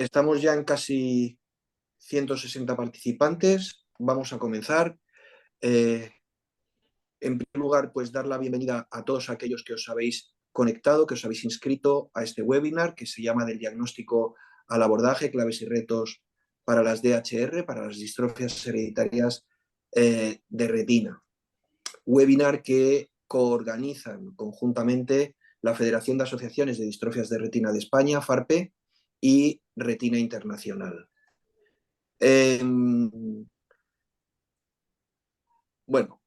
Estamos ya en casi 160 participantes. Vamos a comenzar. En primer lugar, pues dar la bienvenida a todos aquellos que os habéis conectado, que os habéis inscrito a este webinar que se llama Del diagnóstico al abordaje, claves y retos para las DHR, para las distrofias hereditarias de retina. Webinar que coorganizan conjuntamente la Federación de Asociaciones de Distrofias de Retina de España, FARPE, y Retina Internacional. Bueno,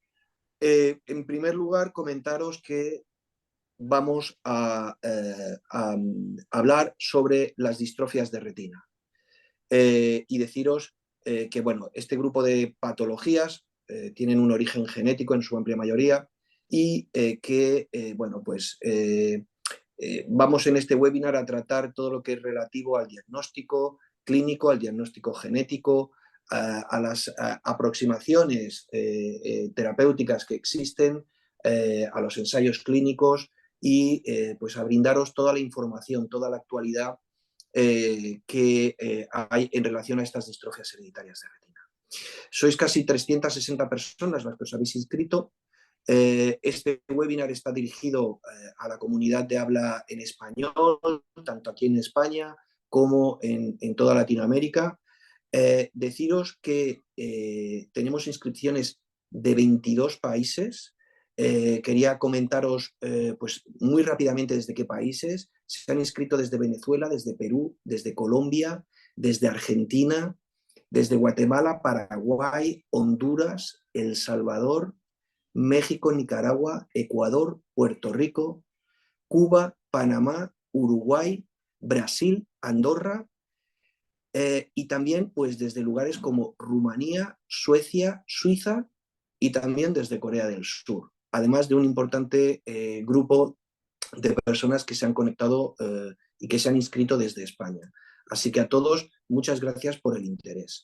en primer lugar, comentaros que vamos a hablar sobre las distrofias de retina y deciros que, bueno, este grupo de patologías tienen un origen genético en su amplia mayoría y que, bueno, pues vamos en este webinar a tratar todo lo que es relativo al diagnóstico clínico, al diagnóstico genético, a las aproximaciones terapéuticas que existen, a los ensayos clínicos y pues a brindaros toda la información, toda la actualidad que hay en relación a estas distrofias hereditarias de retina. Sois casi 360 personas las que os habéis inscrito. Este webinar está dirigido a la comunidad de habla en español, tanto aquí en España como en toda Latinoamérica. Deciros que tenemos inscripciones de 22 países. Quería comentaros pues muy rápidamente desde qué países. Se han inscrito desde Venezuela, desde Perú, desde Colombia, desde Argentina, desde Guatemala, Paraguay, Honduras, El Salvador, México, Nicaragua, Ecuador, Puerto Rico, Cuba, Panamá, Uruguay, Brasil, Andorra y también pues desde lugares como Rumanía, Suecia, Suiza y también desde Corea del Sur, además de un importante grupo de personas que se han conectado y que se han inscrito desde España. Así que a todos, muchas gracias por el interés.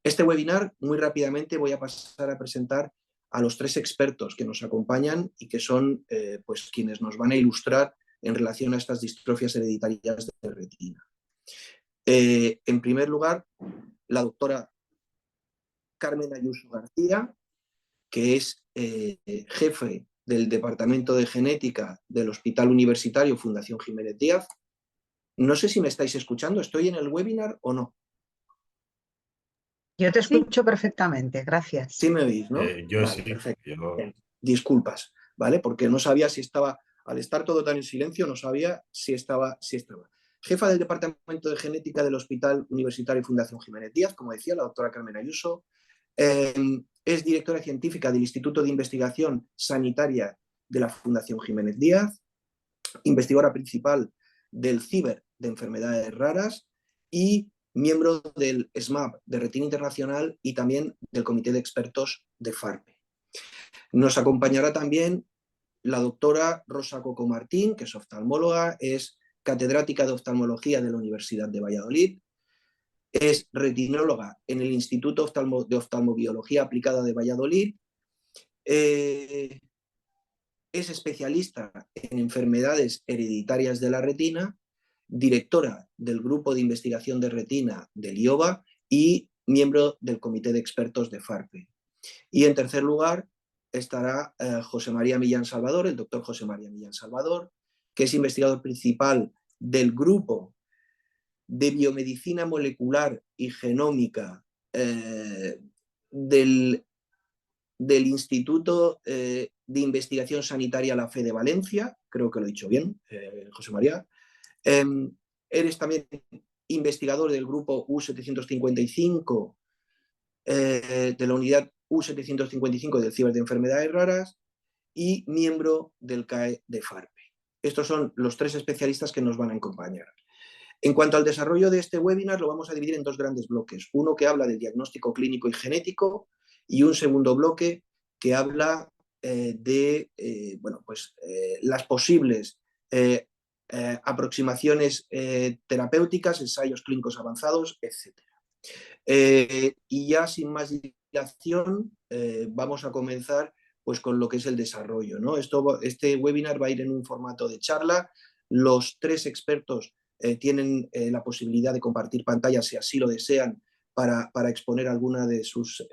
Este webinar, muy rápidamente voy a pasar a presentar a los tres expertos que nos acompañan y que son pues quienes nos van a ilustrar en relación a estas distrofias hereditarias de retina. En primer lugar, la doctora Carmen Ayuso García, que es jefe del Departamento de Genética del Hospital Universitario Fundación Jiménez Díaz. No sé si me estáis escuchando, ¿estoy en el webinar o no? Yo te escucho perfectamente, gracias. Sí me oís, ¿no? Yo vale, sí. perfecto. Yo... Disculpas, ¿vale? Porque no sabía si estaba, al estar todo tan en silencio, no sabía si estaba. Jefa del Departamento de Genética del Hospital Universitario Fundación Jiménez Díaz, como decía, la doctora Carmen Ayuso. Es directora científica del Instituto de Investigación Sanitaria de la Fundación Jiménez Díaz, investigadora principal del CIBER de enfermedades raras y miembro del SMAP de Retina Internacional y también del Comité de Expertos de FARPE. Nos acompañará también la doctora Rosa Coco Martín, que es oftalmóloga, es catedrática de oftalmología de la Universidad de Valladolid, es retinóloga en el Instituto de Oftalmobiología Aplicada de Valladolid, es especialista en enfermedades hereditarias de la retina, directora del Grupo de Investigación de Retina del IOBA y miembro del Comité de Expertos de FARPE. Y en tercer lugar estará José María Millán Salvador, el doctor José María Millán Salvador, que es investigador principal del Grupo de Biomedicina Molecular y Genómica del Instituto de Investigación Sanitaria La Fe de Valencia, creo que lo he dicho bien, José María. Eres también investigador del grupo U755 de la unidad U755 del CIBER de enfermedades raras y miembro del CAE de FARPE. Estos son los tres especialistas que nos van a acompañar. En cuanto al desarrollo de este webinar, lo vamos a dividir en dos grandes bloques. Uno que habla del diagnóstico clínico y genético y un segundo bloque que habla de bueno, pues, las posibles aproximaciones terapéuticas, ensayos clínicos avanzados, etc. Y ya sin más dilación, vamos a comenzar pues, con lo que es el desarrollo, ¿no? Este webinar va a ir en un formato de charla. Los tres expertos tienen la posibilidad de compartir pantalla si así lo desean para exponer alguna de sus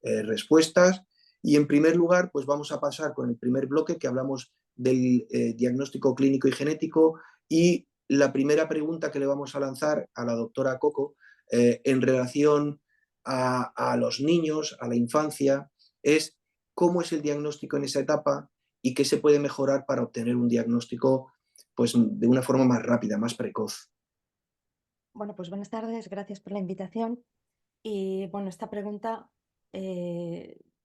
respuestas. Y en primer lugar, pues vamos a pasar con el primer bloque que hablamos del diagnóstico clínico y genético, y la primera pregunta que le vamos a lanzar a la doctora Coco en relación a los niños, a la infancia, es cómo es el diagnóstico en esa etapa y qué se puede mejorar para obtener un diagnóstico pues, de una forma más rápida, más precoz. Bueno, pues buenas tardes, gracias por la invitación. Y bueno, esta pregunta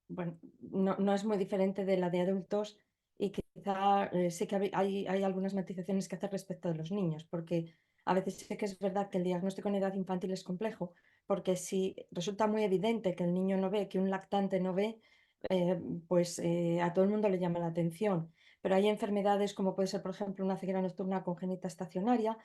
bueno, no es muy diferente de la de adultos, y quizá sí que hay algunas matizaciones que hacer respecto de los niños, porque a veces sí que es verdad que el diagnóstico en edad infantil es complejo, porque si resulta muy evidente que el niño no ve, que un lactante no ve, eh, pues a todo el mundo le llama la atención. Pero hay enfermedades como puede ser, por ejemplo, una ceguera nocturna congénita estacionaria,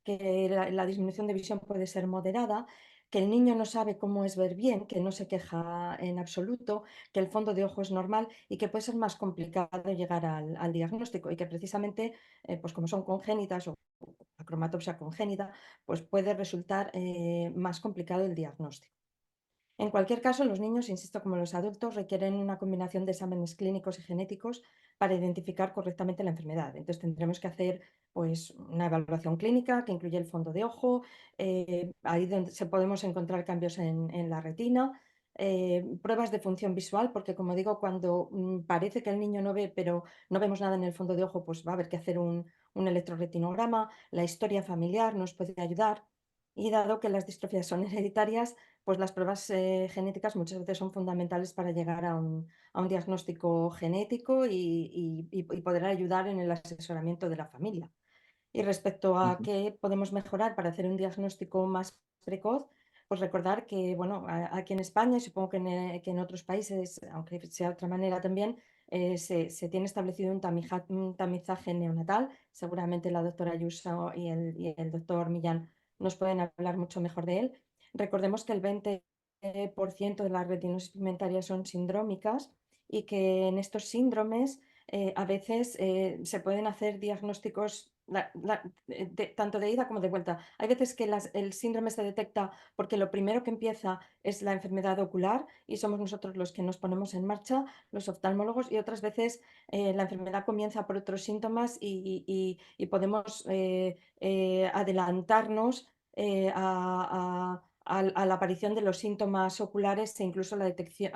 que la disminución de visión puede ser moderada, que el niño no sabe cómo es ver bien, que no se queja en absoluto, que el fondo de ojo es normal y que puede ser más complicado llegar al diagnóstico, y que precisamente, pues como son congénitas o la cromatopsia congénita, pues puede resultar más complicado el diagnóstico. En cualquier caso, los niños, insisto, como los adultos, requieren una combinación de exámenes clínicos y genéticos para identificar correctamente la enfermedad. Entonces tendremos que hacer pues, una evaluación clínica que incluye el fondo de ojo, ahí donde se podemos encontrar cambios en la retina, pruebas de función visual, porque como digo, cuando parece que el niño no ve, pero no vemos nada en el fondo de ojo, pues va a haber que hacer un electroretinograma. La historia familiar nos puede ayudar. Y dado que las distrofías son hereditarias, pues las pruebas genéticas muchas veces son fundamentales para llegar a un diagnóstico genético y poder ayudar en el asesoramiento de la familia. Y respecto a qué podemos mejorar para hacer un diagnóstico más precoz, pues recordar que, bueno, aquí en España, y supongo que en otros países, aunque sea de otra manera también, se tiene establecido un tamizaje neonatal. Seguramente la doctora Ayuso y el doctor Millán nos pueden hablar mucho mejor de él. Recordemos que el 20% de las retinosis pigmentarias son sindrómicas, y que en estos síndromes a veces se pueden hacer diagnósticos tanto de ida como de vuelta. Hay veces que el síndrome se detecta porque lo primero que empieza es la enfermedad ocular y somos nosotros los que nos ponemos en marcha, los oftalmólogos, y otras veces la enfermedad comienza por otros síntomas y podemos adelantarnos a la aparición de los síntomas oculares, e incluso la detección,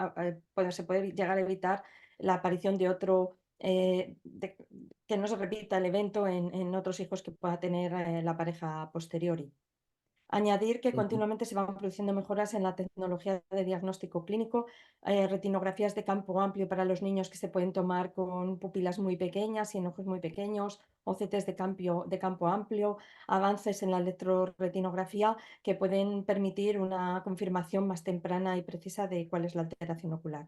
se puede llegar a evitar la aparición de otro, que no se repita el evento en otros hijos que pueda tener la pareja posteriori. Añadir que continuamente se van produciendo mejoras en la tecnología de diagnóstico clínico, retinografías de campo amplio para los niños que se pueden tomar con pupilas muy pequeñas y en ojos muy pequeños, OCTs de campo amplio, avances en la electroretinografía que pueden permitir una confirmación más temprana y precisa de cuál es la alteración ocular.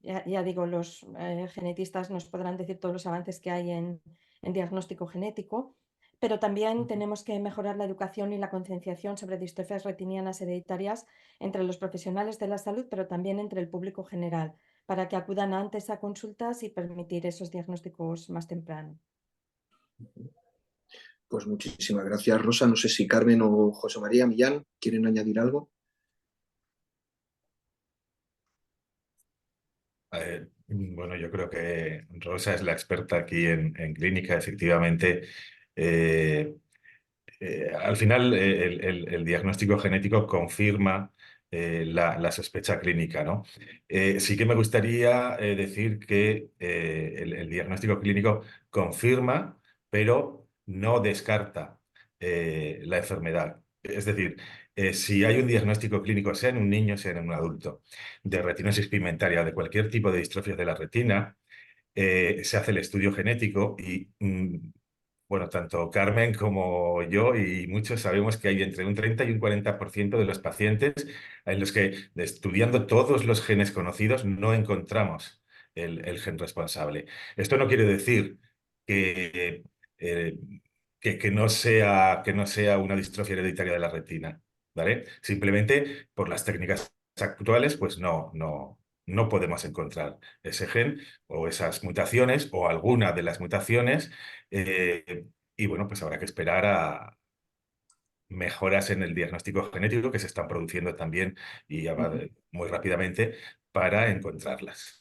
Ya digo, los genetistas nos podrán decir todos los avances que hay en diagnóstico genético, pero también tenemos que mejorar la educación y la concienciación sobre distrofias retinianas hereditarias entre los profesionales de la salud, pero también entre el público general, para que acudan antes a consultas y permitir esos diagnósticos más temprano. Pues muchísimas gracias, Rosa. No sé si Carmen o José María Millán quieren añadir algo. Bueno, yo creo que Rosa es la experta aquí en clínica, efectivamente. Al final, el diagnóstico genético confirma la sospecha clínica, ¿no? Sí que me gustaría decir que el diagnóstico clínico confirma, pero no descarta la enfermedad. Es decir, si hay un diagnóstico clínico, sea en un niño, sea en un adulto, de retinosis pigmentaria o de cualquier tipo de distrofia de la retina, se hace el estudio genético y bueno, tanto Carmen como yo y muchos sabemos que hay entre un 30 y un 40% de los pacientes en los que, estudiando todos los genes conocidos, no encontramos el gen responsable. Esto no quiere decir que, eh, que no sea una distrofia hereditaria de la retina, ¿vale? Simplemente por las técnicas actuales, pues no no podemos encontrar ese gen o esas mutaciones o alguna de las mutaciones. Y bueno, pues habrá que esperar a mejoras en el diagnóstico genético que se están produciendo también y muy rápidamente para encontrarlas.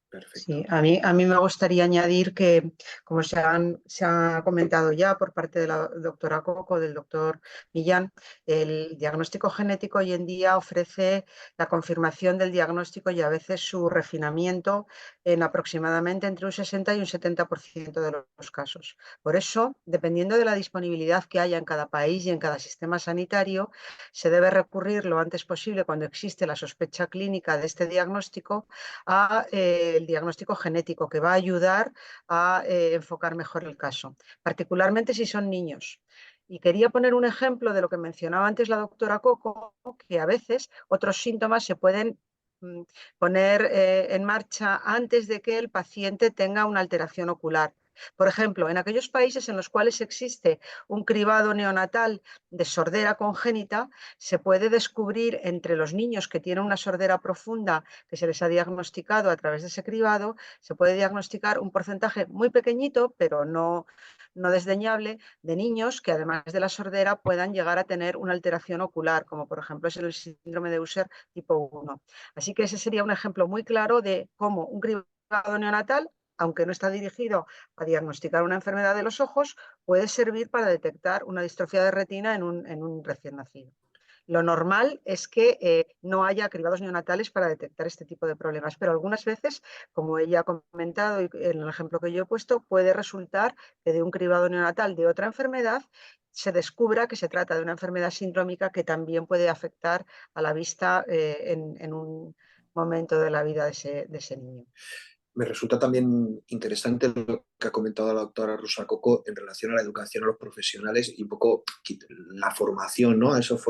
Perfecto. Sí, a mí me gustaría añadir que, como se ha comentado ya por parte de la doctora Coco, del doctor Millán, el diagnóstico genético hoy en día ofrece la confirmación del diagnóstico y a veces su refinamiento en aproximadamente entre un 60 y un 70% de los casos. Por eso, dependiendo de la disponibilidad que haya en cada país y en cada sistema sanitario, se debe recurrir lo antes posible, cuando existe la sospecha clínica de este diagnóstico, a el diagnóstico genético, que va a ayudar a enfocar mejor el caso, particularmente si son niños. Y quería poner un ejemplo de lo que mencionaba antes la doctora Coco, que a veces otros síntomas se pueden poner en marcha antes de que el paciente tenga una alteración ocular. Por ejemplo, en aquellos países en los cuales existe un cribado neonatal de sordera congénita, se puede descubrir entre los niños que tienen una sordera profunda que se les ha diagnosticado a través de ese cribado, se puede diagnosticar un porcentaje muy pequeñito, pero no desdeñable, de niños que además de la sordera puedan llegar a tener una alteración ocular, como por ejemplo es el síndrome de Usher tipo 1. Así que ese sería un ejemplo muy claro de cómo un cribado neonatal, aunque no está dirigido a diagnosticar una enfermedad de los ojos, puede servir para detectar una distrofia de retina en un recién nacido. Lo normal es que no haya cribados neonatales para detectar este tipo de problemas, pero algunas veces, como ella ha comentado y en el ejemplo que yo he puesto, puede resultar que de un cribado neonatal de otra enfermedad se descubra que se trata de una enfermedad sindrómica que también puede afectar a la vista en un momento de la vida de ese niño. Me resulta también interesante lo que ha comentado la doctora Rosa Coco en relación a la educación a los profesionales y un poco la formación, ¿no? A esos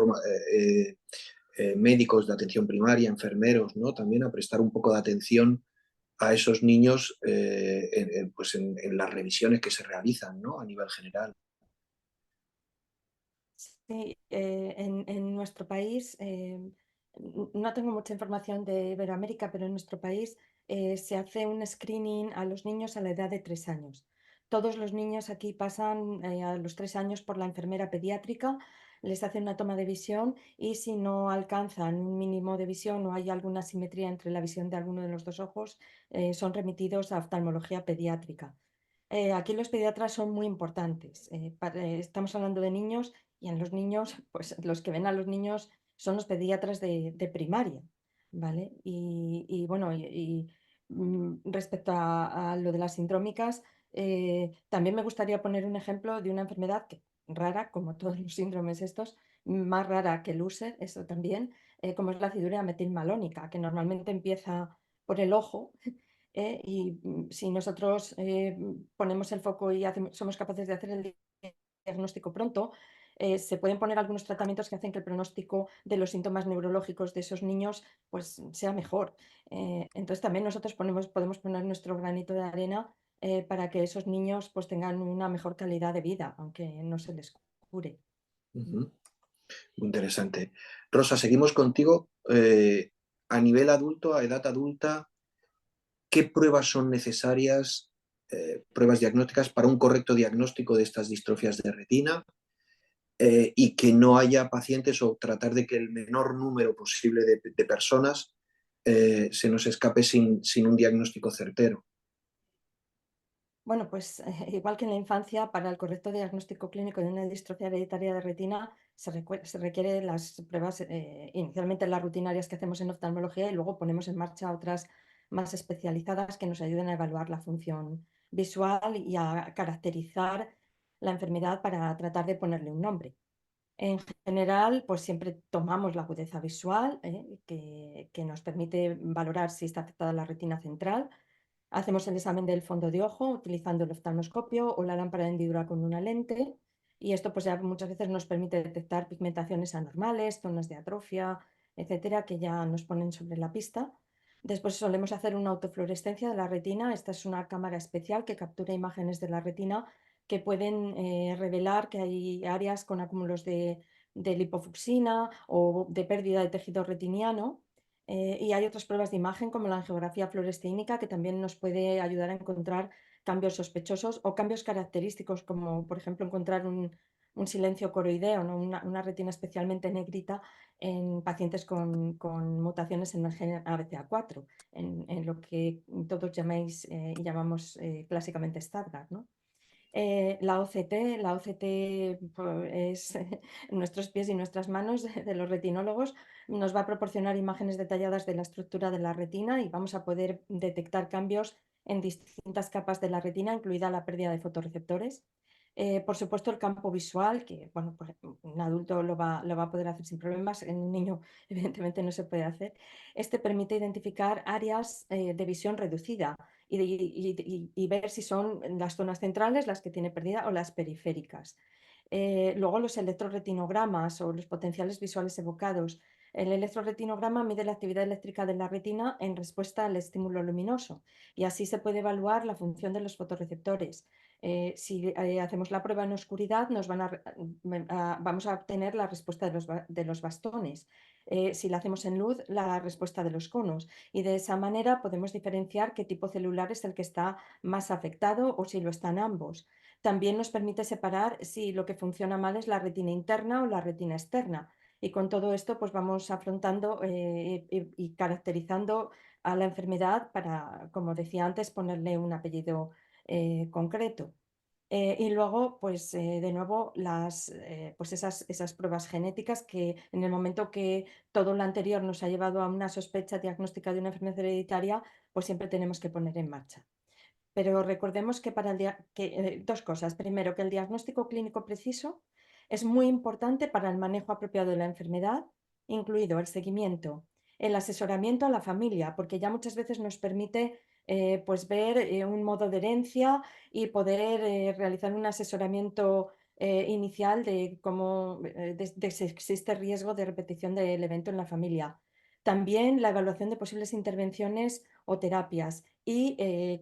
médicos de atención primaria, enfermeros, ¿no? También a prestar un poco de atención a esos niños pues en las revisiones que se realizan, ¿no? A nivel general. Sí, en nuestro país, no tengo mucha información de Iberoamérica, pero en nuestro país se hace un screening a los niños a la edad de 3 años. Todos los niños aquí pasan a los 3 años por la enfermera pediátrica, les hacen una toma de visión y si no alcanzan un mínimo de visión o hay alguna asimetría entre la visión de alguno de los dos ojos, son remitidos a oftalmología pediátrica. Aquí los pediatras son muy importantes. Estamos hablando de niños y en los niños, pues los que ven a los niños son los pediatras de primaria, ¿vale? Bueno, respecto a lo de las sindrómicas, también me gustaría poner un ejemplo de una enfermedad rara, como todos los síndromes estos, más rara que el Usher, eso también, como es la aciduria metilmalónica, que normalmente empieza por el ojo. Si nosotros ponemos el foco y somos capaces de hacer el diagnóstico pronto, se pueden poner algunos tratamientos que hacen que el pronóstico de los síntomas neurológicos de esos niños pues, sea mejor. Entonces también nosotros podemos poner nuestro granito de arena para que esos niños pues, tengan una mejor calidad de vida, aunque no se les cure. Muy interesante. Rosa, seguimos contigo. A nivel adulto, a edad adulta, ¿qué pruebas son necesarias, pruebas diagnósticas para un correcto diagnóstico de estas distrofias de retina y que no haya pacientes o tratar de que el menor número posible de personas se nos escape sin un diagnóstico certero? Bueno, pues igual que en la infancia, para el correcto diagnóstico clínico de una distrofia hereditaria de retina se requieren las pruebas inicialmente las rutinarias que hacemos en oftalmología y luego ponemos en marcha otras más especializadas que nos ayuden a evaluar la función visual y a caracterizar la enfermedad para tratar de ponerle un nombre. En general, pues siempre tomamos la agudeza visual, que nos permite valorar si está afectada la retina central. Hacemos el examen del fondo de ojo utilizando el oftalmoscopio o la lámpara de hendidura con una lente y esto pues ya muchas veces nos permite detectar pigmentaciones anormales, zonas de atrofia, etcétera, que ya nos ponen sobre la pista. Después solemos hacer una autofluorescencia de la retina. Esta es una cámara especial que captura imágenes de la retina que pueden revelar que hay áreas con acúmulos de lipofucsina o de pérdida de tejido retiniano. Y hay otras pruebas de imagen como la angiografía fluoresceínica que también nos puede ayudar a encontrar cambios sospechosos o cambios característicos como por ejemplo encontrar un silencio coroideo, ¿no? Una retina especialmente negrita en pacientes con mutaciones en el gen ABCA4, en lo que todos llamáis y llamamos clásicamente Stargardt, ¿no? La OCT pues, es en nuestros pies y nuestras manos de los retinólogos, nos va a proporcionar imágenes detalladas de la estructura de la retina y vamos a poder detectar cambios en distintas capas de la retina, incluida la pérdida de fotorreceptores. Por supuesto, el campo visual, que bueno, pues, un adulto lo va a poder hacer sin problemas, en un niño evidentemente no se puede hacer. Este permite identificar áreas de visión reducida y ver si son las zonas centrales las que tiene perdida o las periféricas. Luego los electroretinogramas o los potenciales visuales evocados. El electroretinograma mide la actividad eléctrica de la retina en respuesta al estímulo luminoso y así se puede evaluar la función de los fotorreceptores. Si hacemos la prueba en oscuridad, vamos a obtener la respuesta de los bastones. Si la hacemos en luz, la respuesta de los conos. Y de esa manera podemos diferenciar qué tipo celular es el que está más afectado o si lo están ambos. También nos permite separar si lo que funciona mal es la retina interna o la retina externa. Y con todo esto, pues vamos afrontando y caracterizando a la enfermedad para, como decía antes, ponerle un apellido concreto. Y luego, pues de nuevo, pues esas pruebas genéticas que en el momento que todo lo anterior nos ha llevado a una sospecha diagnóstica de una enfermedad hereditaria, pues siempre tenemos que poner en marcha. Pero recordemos que dos cosas. Primero, que el diagnóstico clínico preciso es muy importante para el manejo apropiado de la enfermedad, incluido el seguimiento, el asesoramiento a la familia, porque ya muchas veces nos permite pues ver un modo de herencia y poder realizar un asesoramiento inicial de cómo de si existe riesgo de repetición del evento en la familia. También la evaluación de posibles intervenciones o terapias y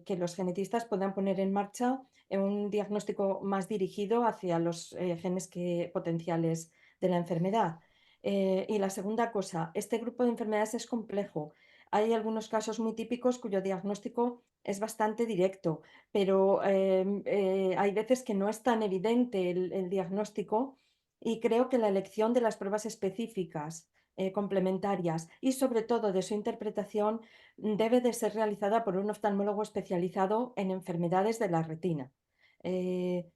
que los genetistas puedan poner en marcha un diagnóstico más dirigido hacia los genes potenciales de la enfermedad. Y la segunda cosa, este grupo de enfermedades es complejo. Hay algunos casos muy típicos cuyo diagnóstico es bastante directo, pero hay veces que no es tan evidente el diagnóstico y creo que la elección de las pruebas específicas complementarias y sobre todo de su interpretación debe de ser realizada por un oftalmólogo especializado en enfermedades de la retina. Eh,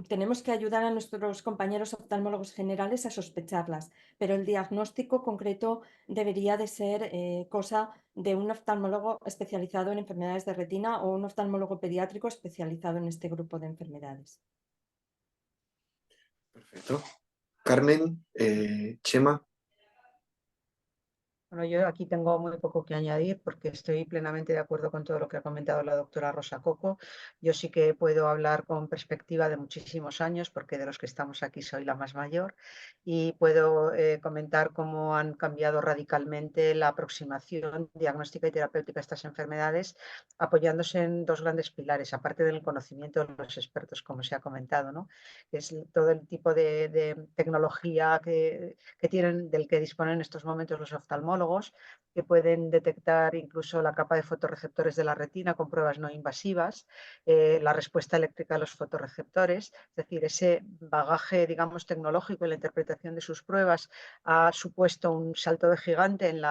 Tenemos que ayudar a nuestros compañeros oftalmólogos generales a sospecharlas, pero el diagnóstico concreto debería de ser cosa de un oftalmólogo especializado en enfermedades de retina o un oftalmólogo pediátrico especializado en este grupo de enfermedades. Perfecto. Carmen, Chema. Bueno, yo aquí tengo muy poco que añadir porque estoy plenamente de acuerdo con todo lo que ha comentado la doctora Rosa Coco. Yo sí que puedo hablar con perspectiva de muchísimos años porque de los que estamos aquí soy la más mayor y puedo comentar cómo han cambiado radicalmente la aproximación diagnóstica y terapéutica a estas enfermedades apoyándose en dos grandes pilares, aparte del conocimiento de los expertos, como se ha comentado, ¿no? Es todo el tipo de tecnología del que disponen en estos momentos los oftalmólogos, que pueden detectar incluso la capa de fotorreceptores de la retina con pruebas no invasivas, la respuesta eléctrica a los fotorreceptores, es decir, ese bagaje, digamos, tecnológico y la interpretación de sus pruebas ha supuesto un salto de gigante en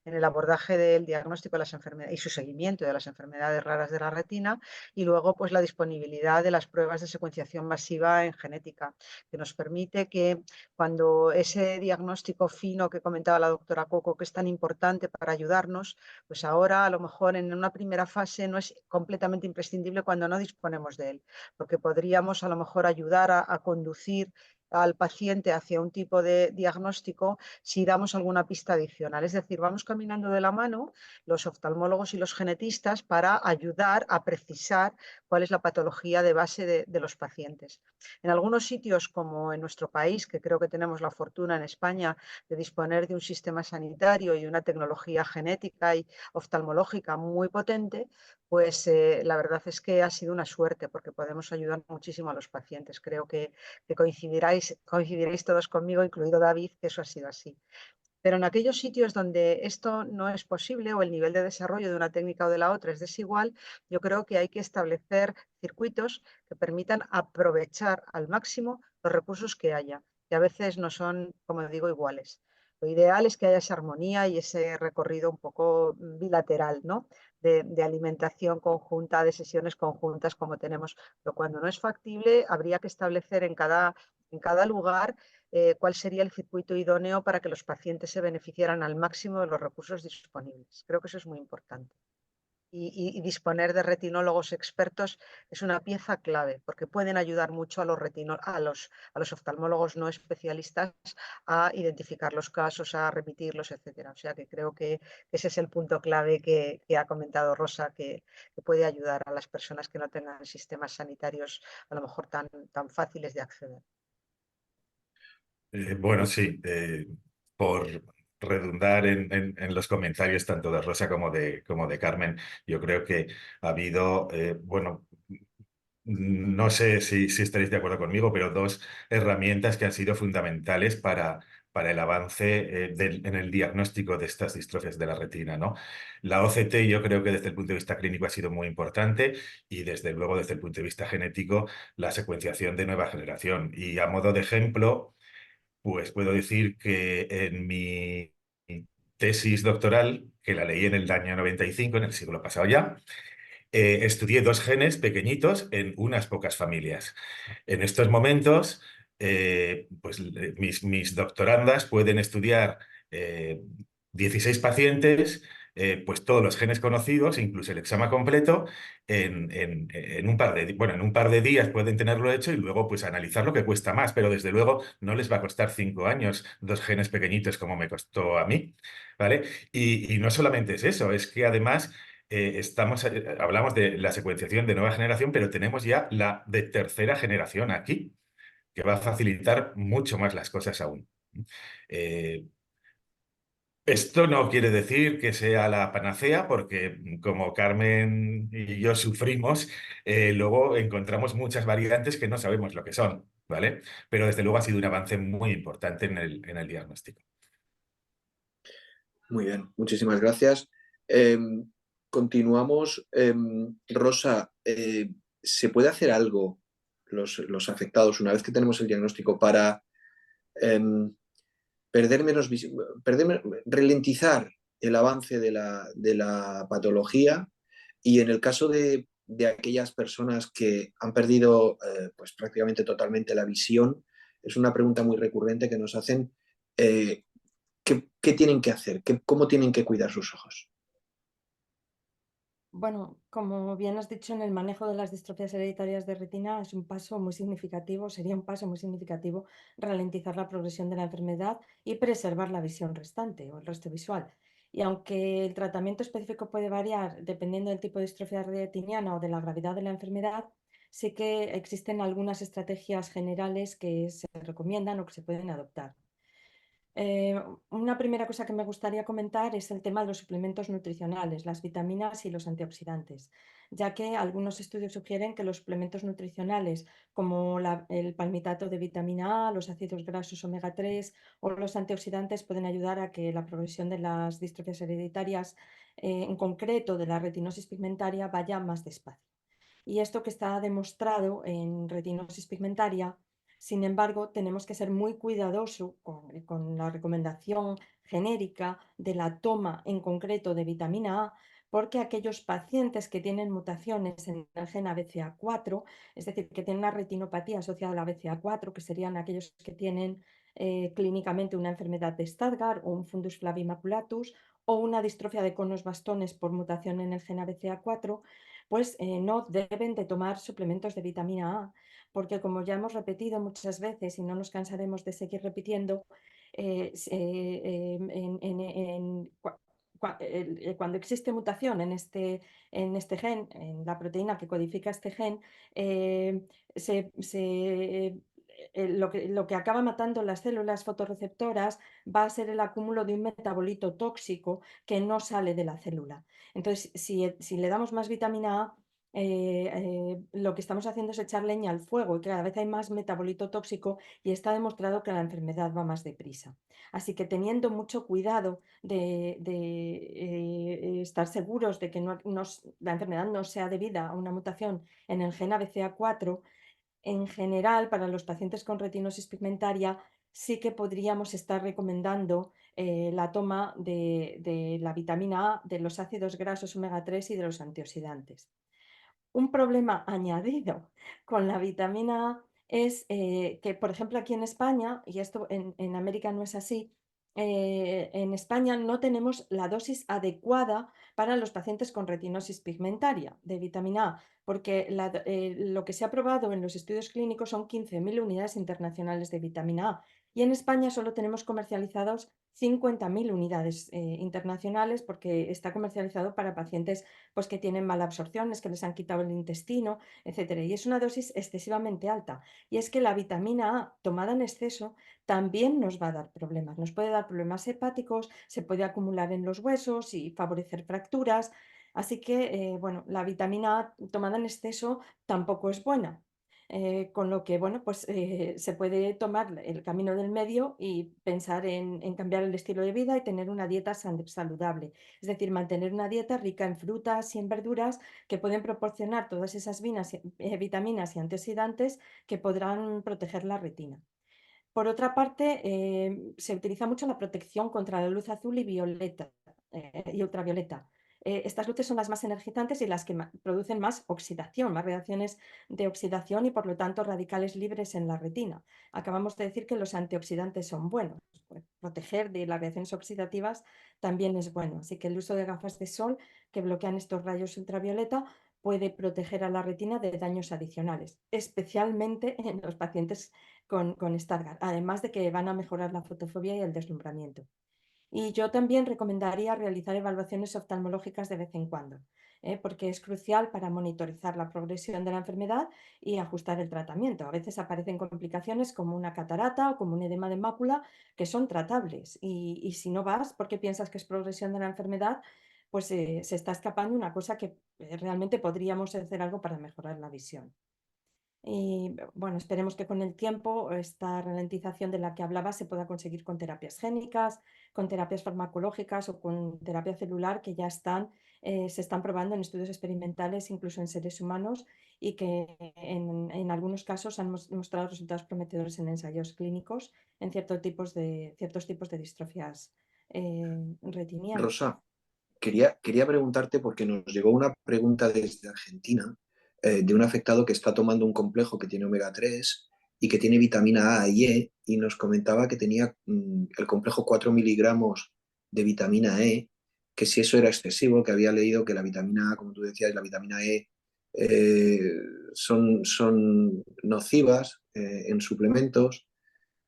el abordaje del diagnóstico de las enfermedades y su seguimiento de las enfermedades raras de la retina, y luego pues la disponibilidad de las pruebas de secuenciación masiva en genética, que nos permite que cuando ese diagnóstico fino que comentaba la doctora Coco, que es tan importante para ayudarnos, pues ahora a lo mejor en una primera fase no es completamente imprescindible cuando no disponemos de él, porque podríamos a lo mejor ayudar a conducir al paciente hacia un tipo de diagnóstico si damos alguna pista adicional. Es decir, vamos caminando de la mano los oftalmólogos y los genetistas para ayudar a precisar cuál es la patología de base de los pacientes. En algunos sitios, como en nuestro país, que creo que tenemos la fortuna en España de disponer de un sistema sanitario y una tecnología genética y oftalmológica muy potente, pues la verdad es que ha sido una suerte porque podemos ayudar muchísimo a los pacientes. Creo que coincidiréis todos conmigo, incluido David, que eso ha sido así. Pero en aquellos sitios donde esto no es posible o el nivel de desarrollo de una técnica o de la otra es desigual, yo creo que hay que establecer circuitos que permitan aprovechar al máximo los recursos que haya, que a veces no son, como digo, iguales. Lo ideal es que haya esa armonía y ese recorrido un poco bilateral, ¿no? De alimentación conjunta, de sesiones conjuntas como tenemos. Pero cuando no es factible, habría que establecer en cada lugar cuál sería el circuito idóneo para que los pacientes se beneficiaran al máximo de los recursos disponibles. Creo que eso es muy importante. Y disponer de retinólogos expertos es una pieza clave, porque pueden ayudar mucho a los oftalmólogos no especialistas a identificar los casos, a remitirlos, etcétera. O sea que creo que ese es el punto clave que ha comentado Rosa, que puede ayudar a las personas que no tengan sistemas sanitarios a lo mejor tan fáciles de acceder. Bueno, sí, por redundar en los comentarios tanto de Rosa como de Carmen, yo creo que ha habido, bueno, no sé si estaréis de acuerdo conmigo, pero dos herramientas que han sido fundamentales para el avance en el diagnóstico de estas distrofias de la retina, ¿no? La OCT yo creo que desde el punto de vista clínico ha sido muy importante y desde luego desde el punto de vista genético la secuenciación de nueva generación. Y a modo de ejemplo, pues puedo decir que en mi tesis doctoral, que la leí en el año 95, en el siglo pasado ya, estudié dos genes pequeñitos en unas pocas familias. En estos momentos, pues mis doctorandas pueden estudiar 16 pacientes, pues todos los genes conocidos, incluso el exama completo, en un par bueno, en un par de días pueden tenerlo hecho y luego pues analizar lo que cuesta más, pero desde luego no les va a costar 5 años dos genes pequeñitos como me costó a mí, ¿vale? Y no solamente es eso, es que además hablamos de la secuenciación de nueva generación, pero tenemos ya la de tercera generación aquí, que va a facilitar mucho más las cosas aún. Eh, Esto no quiere decir que sea la panacea, porque como Carmen y yo sufrimos, luego encontramos muchas variantes que no sabemos lo que son, ¿vale? Pero desde luego ha sido un avance muy importante en el diagnóstico. Muy bien, muchísimas gracias. Continuamos. Rosa, ¿se puede hacer algo los afectados una vez que tenemos el diagnóstico para ralentizar el avance de la patología? Y en el caso de aquellas personas que han perdido pues prácticamente totalmente la visión, es una pregunta muy recurrente que nos hacen. ¿Qué tienen que hacer? ¿Cómo tienen que cuidar sus ojos? Bueno, como bien has dicho, en el manejo de las distrofias hereditarias de retina es un paso muy significativo, sería un paso muy significativo ralentizar la progresión de la enfermedad y preservar la visión restante o el resto visual. Y aunque el tratamiento específico puede variar dependiendo del tipo de distrofia retiniana o de la gravedad de la enfermedad, sí que existen algunas estrategias generales que se recomiendan o que se pueden adoptar. Una primera cosa que me gustaría comentar es el tema de los suplementos nutricionales, las vitaminas y los antioxidantes, ya que algunos estudios sugieren que los suplementos nutricionales como el palmitato de vitamina A, los ácidos grasos omega 3 o los antioxidantes pueden ayudar a que la progresión de las distrofias hereditarias, en concreto de la retinosis pigmentaria, vaya más despacio. Y esto que está demostrado en retinosis pigmentaria. Sin embargo, tenemos que ser muy cuidadosos con la recomendación genérica de la toma en concreto de vitamina A, porque aquellos pacientes que tienen mutaciones en el gen ABCA4, es decir, que tienen una retinopatía asociada a la ABCA4, que serían aquellos que tienen clínicamente una enfermedad de Stargardt o un fundus flavimaculatus o una distrofia de conos bastones por mutación en el gen ABCA4, pues no deben de tomar suplementos de vitamina A, porque como ya hemos repetido muchas veces y no nos cansaremos de seguir repitiendo, cuando existe mutación en este gen, en la proteína que codifica este gen, lo que acaba matando las células fotorreceptoras va a ser el acúmulo de un metabolito tóxico que no sale de la célula. Entonces, si le damos más vitamina A, lo que estamos haciendo es echar leña al fuego y cada vez hay más metabolito tóxico y está demostrado que la enfermedad va más deprisa. Así que teniendo mucho cuidado de estar seguros de que la enfermedad no sea debida a una mutación en el gen ABCA4, en general, para los pacientes con retinosis pigmentaria, sí que podríamos estar recomendando la toma de la vitamina A, de los ácidos grasos omega 3 y de los antioxidantes. Un problema añadido con la vitamina A es que, por ejemplo, aquí en España, y esto en América no es así, en España no tenemos la dosis adecuada para los pacientes con retinosis pigmentaria de vitamina A, porque lo que se ha probado en los estudios clínicos son 15.000 unidades internacionales de vitamina A y en España solo tenemos comercializados 50.000 unidades internacionales porque está comercializado para pacientes pues, que tienen mala absorción, es que les han quitado el intestino, etcétera. Y es una dosis excesivamente alta. Y es que la vitamina A tomada en exceso también nos va a dar problemas. Nos puede dar problemas hepáticos, se puede acumular en los huesos y favorecer fracturas. Así que, bueno, la vitamina A tomada en exceso tampoco es buena. Con lo que, bueno, pues se puede tomar el camino del medio y pensar en cambiar el estilo de vida y tener una dieta saludable. Es decir, mantener una dieta rica en frutas y en verduras que pueden proporcionar todas esas vitaminas y antioxidantes que podrán proteger la retina. Por otra parte, se utiliza mucho la protección contra la luz azul y violeta y ultravioleta. Estas luces son las más energizantes y las que producen más oxidación, más reacciones de oxidación y por lo tanto radicales libres en la retina. Acabamos de decir que los antioxidantes son buenos. Pues, proteger de las reacciones oxidativas también es bueno. Así que el uso de gafas de sol que bloquean estos rayos ultravioleta puede proteger a la retina de daños adicionales, especialmente en los pacientes con Stargardt, además de que van a mejorar la fotofobia y el deslumbramiento. Y yo también recomendaría realizar evaluaciones oftalmológicas de vez en cuando, porque es crucial para monitorizar la progresión de la enfermedad y ajustar el tratamiento. A veces aparecen complicaciones como una catarata o como un edema de mácula que son tratables y si no vas porque piensas que es progresión de la enfermedad, pues se está escapando una cosa que realmente podríamos hacer algo para mejorar la visión. Y bueno, esperemos que con el tiempo esta ralentización de la que hablaba se pueda conseguir con terapias génicas, con terapias farmacológicas o con terapia celular que ya se están probando en estudios experimentales, incluso en seres humanos, y que en algunos casos han mostrado resultados prometedores en ensayos clínicos en ciertos tipos de distrofias retinianas. Rosa, quería preguntarte porque nos llegó una pregunta desde Argentina de un afectado que está tomando un complejo que tiene omega 3 y que tiene vitamina A y E y nos comentaba que tenía el complejo 4 miligramos de vitamina E, que si eso era excesivo, que había leído que la vitamina A, como tú decías, la vitamina E son nocivas en suplementos.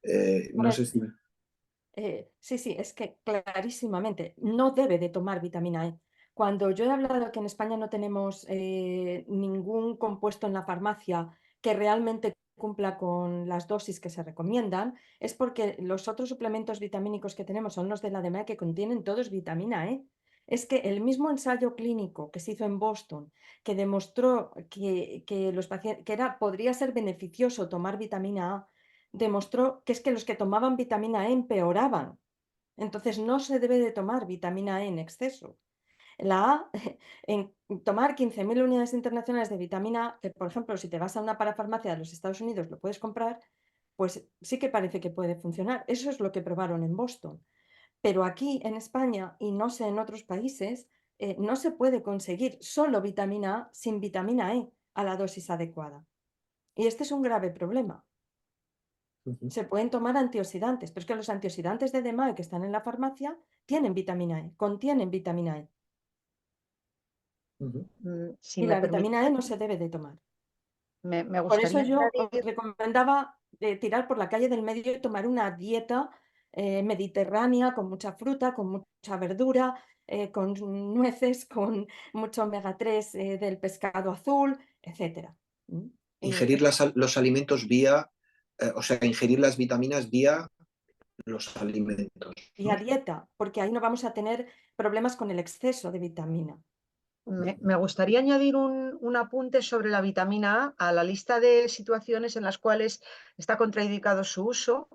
A No ver, sé si... sí, es que clarísimamente no debe de tomar vitamina E. Cuando yo he hablado que en España no tenemos ningún compuesto en la farmacia que realmente cumpla con las dosis que se recomiendan, es porque los otros suplementos vitamínicos que tenemos son los de la DMA que contienen todos vitamina E. Es que el mismo ensayo clínico que se hizo en Boston, que demostró que los pacientes, podría ser beneficioso tomar vitamina A, demostró que es que los que tomaban vitamina E empeoraban. Entonces no se debe de tomar vitamina E en exceso. La A, en tomar 15.000 unidades internacionales de vitamina A, que por ejemplo si te vas a una parafarmacia de los Estados Unidos lo puedes comprar, pues sí que parece que puede funcionar. Eso es lo que probaron en Boston. Pero aquí en España y no sé en otros países, no se puede conseguir solo vitamina A sin vitamina E a la dosis adecuada. Y este es un grave problema. Se pueden tomar antioxidantes, pero es que los antioxidantes de DMAE que están en la farmacia tienen vitamina E, contienen vitamina E. Si Y me la vitamina E permite, no se debe de tomar. me Por eso gustaría yo os añadir, recomendaba tirar por la calle del medio y tomar una dieta mediterránea con mucha fruta, con mucha verdura, con nueces, con mucho omega 3 del pescado azul, etc. Ingerir los alimentos vía, o sea, ingerir las vitaminas vía los alimentos, Y a ¿no? dieta, porque ahí no vamos a tener problemas con el exceso de vitamina. Me gustaría añadir un apunte sobre la vitamina A la lista de situaciones en las cuales está contraindicado su uso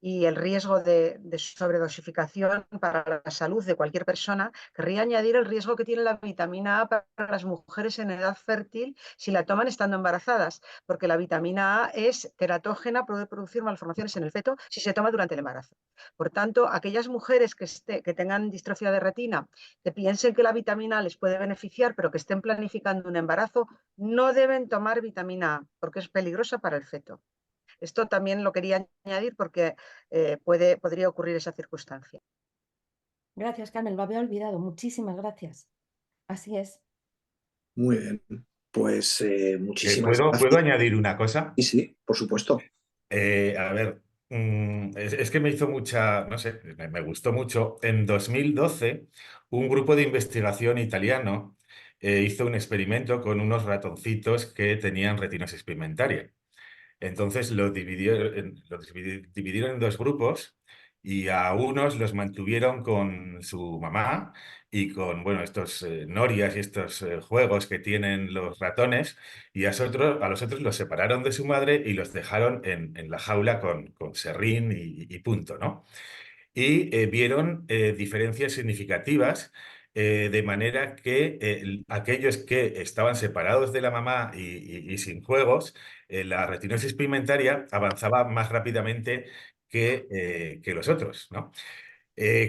y el riesgo de sobredosificación para la salud de cualquier persona. Querría añadir el riesgo que tiene la vitamina A para las mujeres en edad fértil si la toman estando embarazadas, porque la vitamina A es teratógena, puede producir malformaciones en el feto si se toma durante el embarazo. Por tanto, aquellas mujeres que tengan distrofia de retina, que piensen que la vitamina A les puede beneficiar, pero que estén planificando un embarazo, no deben tomar vitamina A porque es peligrosa para el feto. Esto también lo quería añadir porque podría ocurrir esa circunstancia. Gracias, Carmen, lo había olvidado. Muchísimas gracias. Así es. Muy bien, pues muchísimas ¿Puedo gracias. añadir una cosa? Y sí, por supuesto. A ver, es que me hizo mucha, no sé, me gustó mucho. En 2012, un grupo de investigación italiano hizo un experimento con unos ratoncitos que tenían retinosis pigmentaria. Entonces dividieron en dos grupos y a unos los mantuvieron con su mamá y con, bueno, estos norias y estos juegos que tienen los ratones, y a los otros los separaron de su madre y los dejaron en la jaula con serrín y punto, ¿no? Y vieron diferencias significativas, de manera que aquellos que estaban separados de la mamá y sin juegos, la retinosis pigmentaria avanzaba más rápidamente que los otros, ¿no?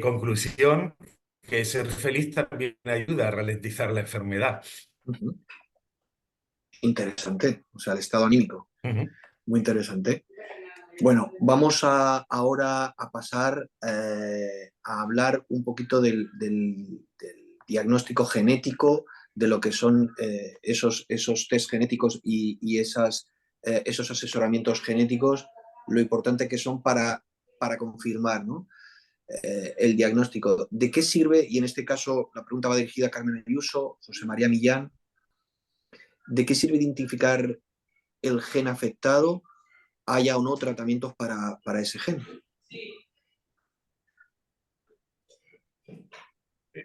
Conclusión, que ser feliz también ayuda a ralentizar la enfermedad. Ujú. Interesante, o sea, el estado anímico. Ujú. Muy interesante. Bueno, vamos ahora a pasar a hablar un poquito del diagnóstico genético, de lo que son esos test genéticos y esos asesoramientos genéticos, lo importante que son para confirmar, ¿no? El diagnóstico. ¿De qué sirve? Y en este caso la pregunta va dirigida a Carmen Ayuso, José María Millán. ¿De qué sirve identificar el gen afectado? ¿Haya o no tratamientos para ese gen?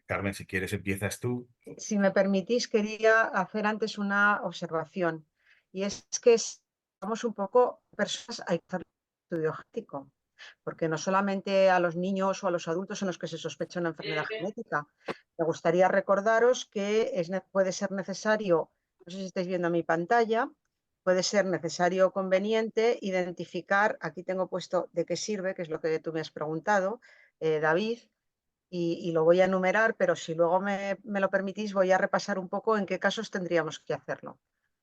Carmen, si quieres empiezas tú. Si me permitís, quería hacer antes una observación, y es que estamos un poco personas a hacer estudio genético, porque no solamente a los niños o a los adultos en los que se sospecha una enfermedad genética. Me gustaría recordaros que puede ser necesario, no sé si estáis viendo mi pantalla, puede ser necesario o conveniente identificar, aquí tengo puesto de qué sirve, que es lo que tú me has preguntado, David, y lo voy a enumerar, pero si luego me lo permitís, voy a repasar un poco en qué casos tendríamos que hacerlo.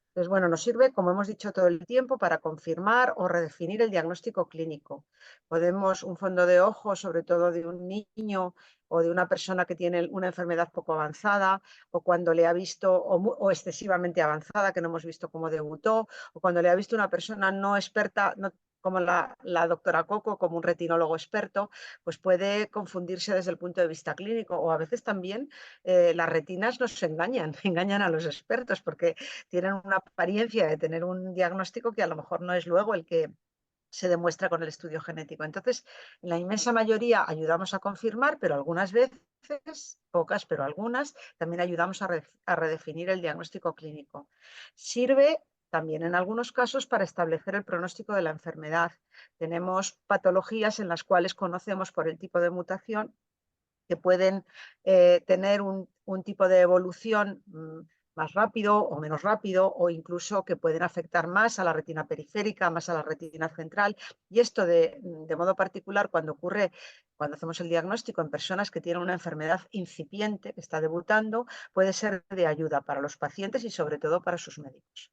Entonces, bueno, nos sirve, como hemos dicho todo el tiempo, para confirmar o redefinir el diagnóstico clínico. Podemos, un fondo de ojo, sobre todo de un niño o de una persona que tiene una enfermedad poco avanzada, o cuando le ha visto, o excesivamente avanzada, que no hemos visto cómo debutó, o cuando le ha visto una persona no experta, no, como la doctora Coco, como un retinólogo experto, pues puede confundirse desde el punto de vista clínico, o a veces también las retinas nos engañan, engañan a los expertos, porque tienen una apariencia de tener un diagnóstico que a lo mejor no es luego el que se demuestra con el estudio genético. Entonces, en la inmensa mayoría ayudamos a confirmar, pero algunas veces, pocas, pero algunas, también ayudamos a redefinir el diagnóstico clínico. Sirve también en algunos casos para establecer el pronóstico de la enfermedad. Tenemos patologías en las cuales conocemos por el tipo de mutación que pueden tener un tipo de evolución más rápido o menos rápido, o incluso que pueden afectar más a la retina periférica, más a la retina central. Y esto de modo particular cuando ocurre, cuando hacemos el diagnóstico en personas que tienen una enfermedad incipiente, que está debutando, puede ser de ayuda para los pacientes y sobre todo para sus médicos.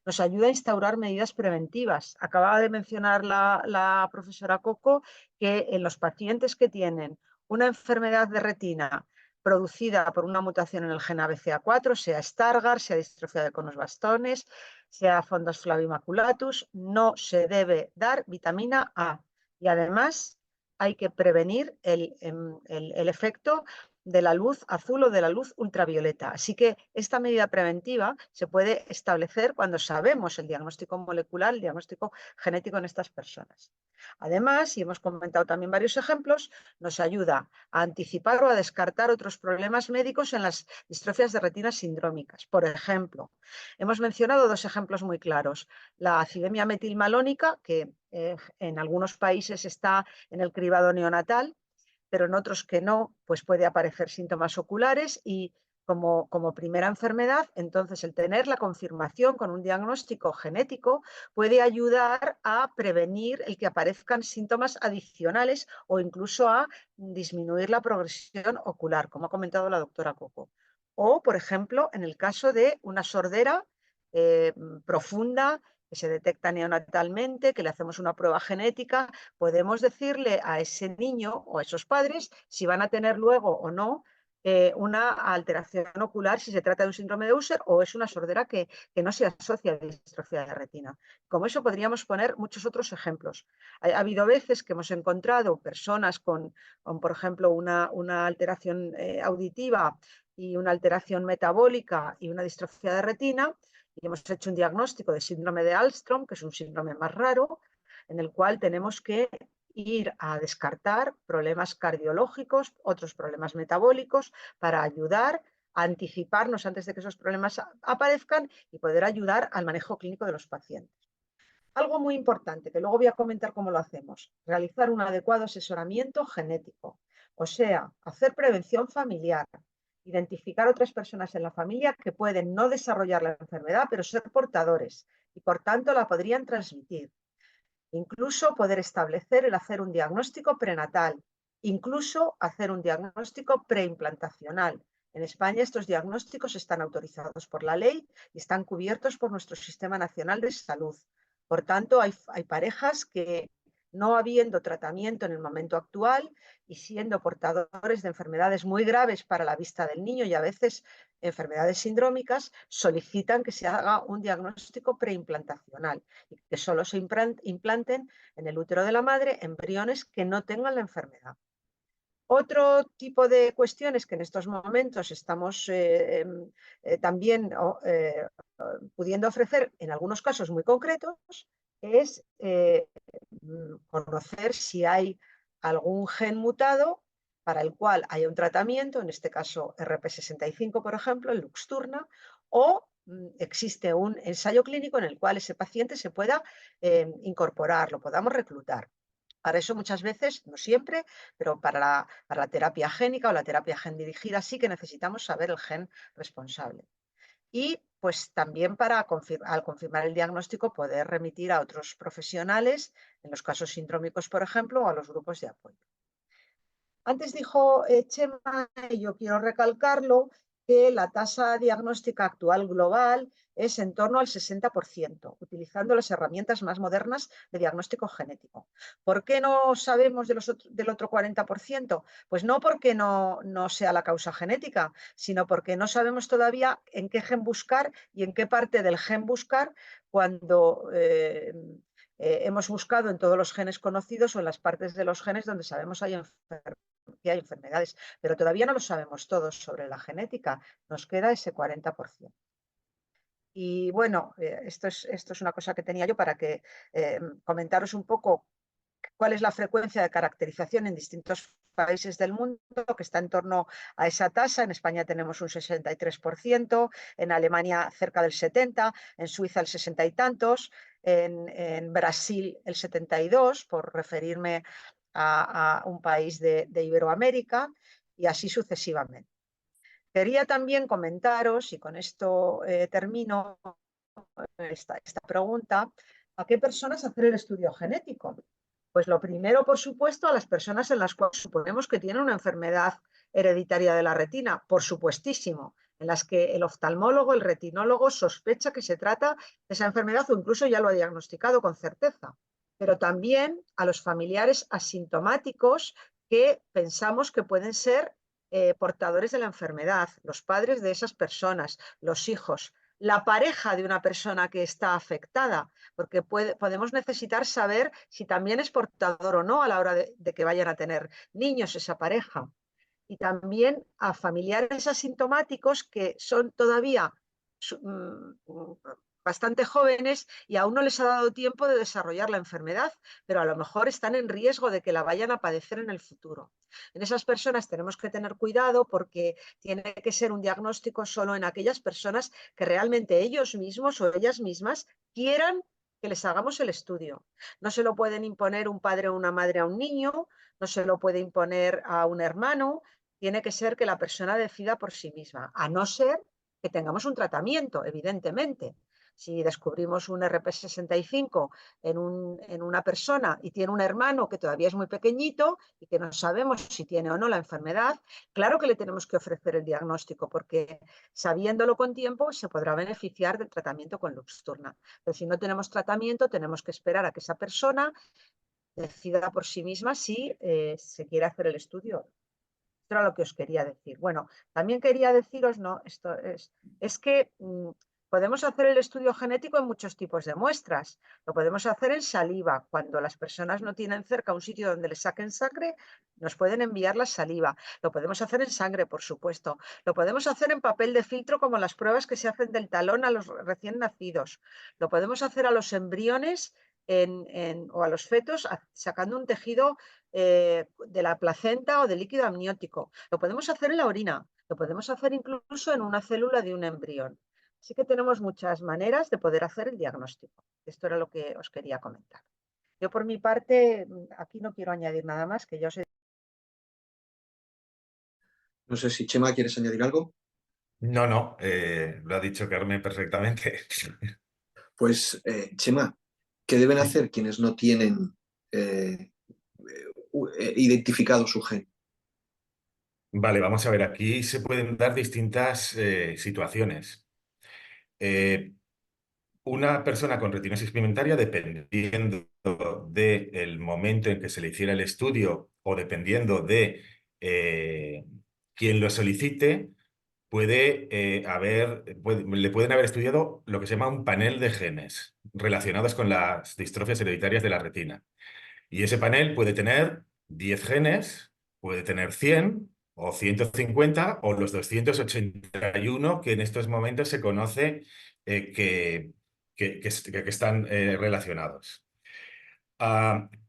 Nos ayuda a instaurar medidas preventivas. Acababa de mencionar la profesora Coco que en los pacientes que tienen una enfermedad de retina producida por una mutación en el gen ABCA4, sea Stargardt, sea distrofia de conos bastones, sea Fondos flavimaculatus, no se debe dar vitamina A. Y además hay que prevenir el efecto de la luz azul o de la luz ultravioleta. Así que esta medida preventiva se puede establecer cuando sabemos el diagnóstico molecular, el diagnóstico genético en estas personas. Además, y hemos comentado también varios ejemplos, nos ayuda a anticipar o a descartar otros problemas médicos en las distrofias de retina sindrómicas. Por ejemplo, hemos mencionado dos ejemplos muy claros. La acidemia metilmalónica, que en algunos países está en el cribado neonatal, pero en otros que no, pues puede aparecer síntomas oculares y como primera enfermedad, entonces el tener la confirmación con un diagnóstico genético puede ayudar a prevenir el que aparezcan síntomas adicionales o incluso a disminuir la progresión ocular, como ha comentado la doctora Coco. O, por ejemplo, en el caso de una sordera profunda que se detecta neonatalmente, que le hacemos una prueba genética, podemos decirle a ese niño o a esos padres si van a tener luego o no una alteración ocular, si se trata de un síndrome de Usher o es una sordera que no se asocia a distrofia de retina. Como eso podríamos poner muchos otros ejemplos. Ha habido veces que hemos encontrado personas con por ejemplo, una alteración auditiva y una alteración metabólica y una distrofia de retina, y hemos hecho un diagnóstico de síndrome de Alström, que es un síndrome más raro, en el cual tenemos que ir a descartar problemas cardiológicos, otros problemas metabólicos, para ayudar a anticiparnos antes de que esos problemas aparezcan y poder ayudar al manejo clínico de los pacientes. Algo muy importante, que luego voy a comentar cómo lo hacemos, realizar un adecuado asesoramiento genético, o sea, hacer prevención familiar, identificar otras personas en la familia que pueden no desarrollar la enfermedad, pero ser portadores y por tanto la podrían transmitir. Incluso poder establecer el hacer un diagnóstico prenatal, incluso hacer un diagnóstico preimplantacional. En España estos diagnósticos están autorizados por la ley y están cubiertos por nuestro Sistema Nacional de Salud. Por tanto, hay parejas que, no habiendo tratamiento en el momento actual y siendo portadores de enfermedades muy graves para la vista del niño y a veces enfermedades sindrómicas, solicitan que se haga un diagnóstico preimplantacional y que solo se implanten en el útero de la madre embriones que no tengan la enfermedad. Otro tipo de cuestiones que en estos momentos estamos también pudiendo ofrecer en algunos casos muy concretos es conocer si hay algún gen mutado para el cual haya un tratamiento, en este caso RP65, por ejemplo, el Luxturna, o existe un ensayo clínico en el cual ese paciente se pueda incorporar, lo podamos reclutar. Para eso muchas veces, no siempre, pero para la terapia génica o la terapia gen dirigida sí que necesitamos saber el gen responsable. Y pues también para al confirmar el diagnóstico poder remitir a otros profesionales, en los casos sindrómicos, por ejemplo, o a los grupos de apoyo. Antes dijo Chema, y yo quiero recalcarlo, que la tasa diagnóstica actual global es en torno al 60%, utilizando las herramientas más modernas de diagnóstico genético. ¿Por qué no sabemos del otro 40%? Pues no porque no sea la causa genética, sino porque no sabemos todavía en qué gen buscar y en qué parte del gen buscar cuando hemos buscado en todos los genes conocidos o en las partes de los genes donde sabemos que hay enfermedades, pero todavía no lo sabemos todos sobre la genética, nos queda ese 40%. Y bueno, esto es una cosa que tenía yo para que comentaros un poco cuál es la frecuencia de caracterización en distintos países del mundo, que está en torno a esa tasa. En España tenemos un 63%, en Alemania cerca del 70%, en Suiza el 60 y tantos, en Brasil el 72%, por referirme a un país de Iberoamérica, y así sucesivamente. Quería también comentaros, y con esto termino esta pregunta, ¿a qué personas hacer el estudio genético? Pues lo primero, por supuesto, a las personas en las cuales suponemos que tienen una enfermedad hereditaria de la retina, por supuestísimo, en las que el oftalmólogo, el retinólogo sospecha que se trata de esa enfermedad o incluso ya lo ha diagnosticado con certeza. Pero también a los familiares asintomáticos que pensamos que pueden ser portadores de la enfermedad, los padres de esas personas, los hijos, la pareja de una persona que está afectada, porque podemos necesitar saber si también es portador o no a la hora de que vayan a tener niños esa pareja. Y también a familiares asintomáticos que son todavía bastante jóvenes y aún no les ha dado tiempo de desarrollar la enfermedad, pero a lo mejor están en riesgo de que la vayan a padecer en el futuro. En esas personas tenemos que tener cuidado porque tiene que ser un diagnóstico solo en aquellas personas que realmente ellos mismos o ellas mismas quieran que les hagamos el estudio. No se lo pueden imponer un padre o una madre a un niño, no se lo puede imponer a un hermano, tiene que ser que la persona decida por sí misma, a no ser que tengamos un tratamiento, evidentemente. Si descubrimos un RP65 en una persona y tiene un hermano que todavía es muy pequeñito y que no sabemos si tiene o no la enfermedad, claro que le tenemos que ofrecer el diagnóstico porque sabiéndolo con tiempo se podrá beneficiar del tratamiento con Luxturna. Pero si no tenemos tratamiento, tenemos que esperar a que esa persona decida por sí misma si se quiere hacer el estudio. Esto era lo que os quería decir. Bueno, también quería deciros, no, esto es que podemos hacer el estudio genético en muchos tipos de muestras. Lo podemos hacer en saliva. Cuando las personas no tienen cerca un sitio donde les saquen sangre, nos pueden enviar la saliva. Lo podemos hacer en sangre, por supuesto. Lo podemos hacer en papel de filtro, como las pruebas que se hacen del talón a los recién nacidos. Lo podemos hacer a los embriones o a los fetos sacando un tejido de la placenta o del líquido amniótico. Lo podemos hacer en la orina, lo podemos hacer incluso en una célula de un embrión. Así que tenemos muchas maneras de poder hacer el diagnóstico. Esto era lo que os quería comentar. Yo por mi parte, aquí no quiero añadir nada más, que ya os he... No sé si Chema, ¿quieres añadir algo? No, no, lo ha dicho Carmen perfectamente. Pues, Chema, ¿qué deben Sí. hacer quienes no tienen identificado su gen? Vale, vamos a ver, aquí se pueden dar distintas situaciones. Una persona con retinosis pigmentaria, dependiendo del momento en que se le hiciera el estudio o dependiendo de quien lo solicite, le pueden haber estudiado lo que se llama un panel de genes relacionados con las distrofias hereditarias de la retina. Y ese panel puede tener 10 genes, puede tener 100 o 150 o los 281 que en estos momentos se conoce que están relacionados.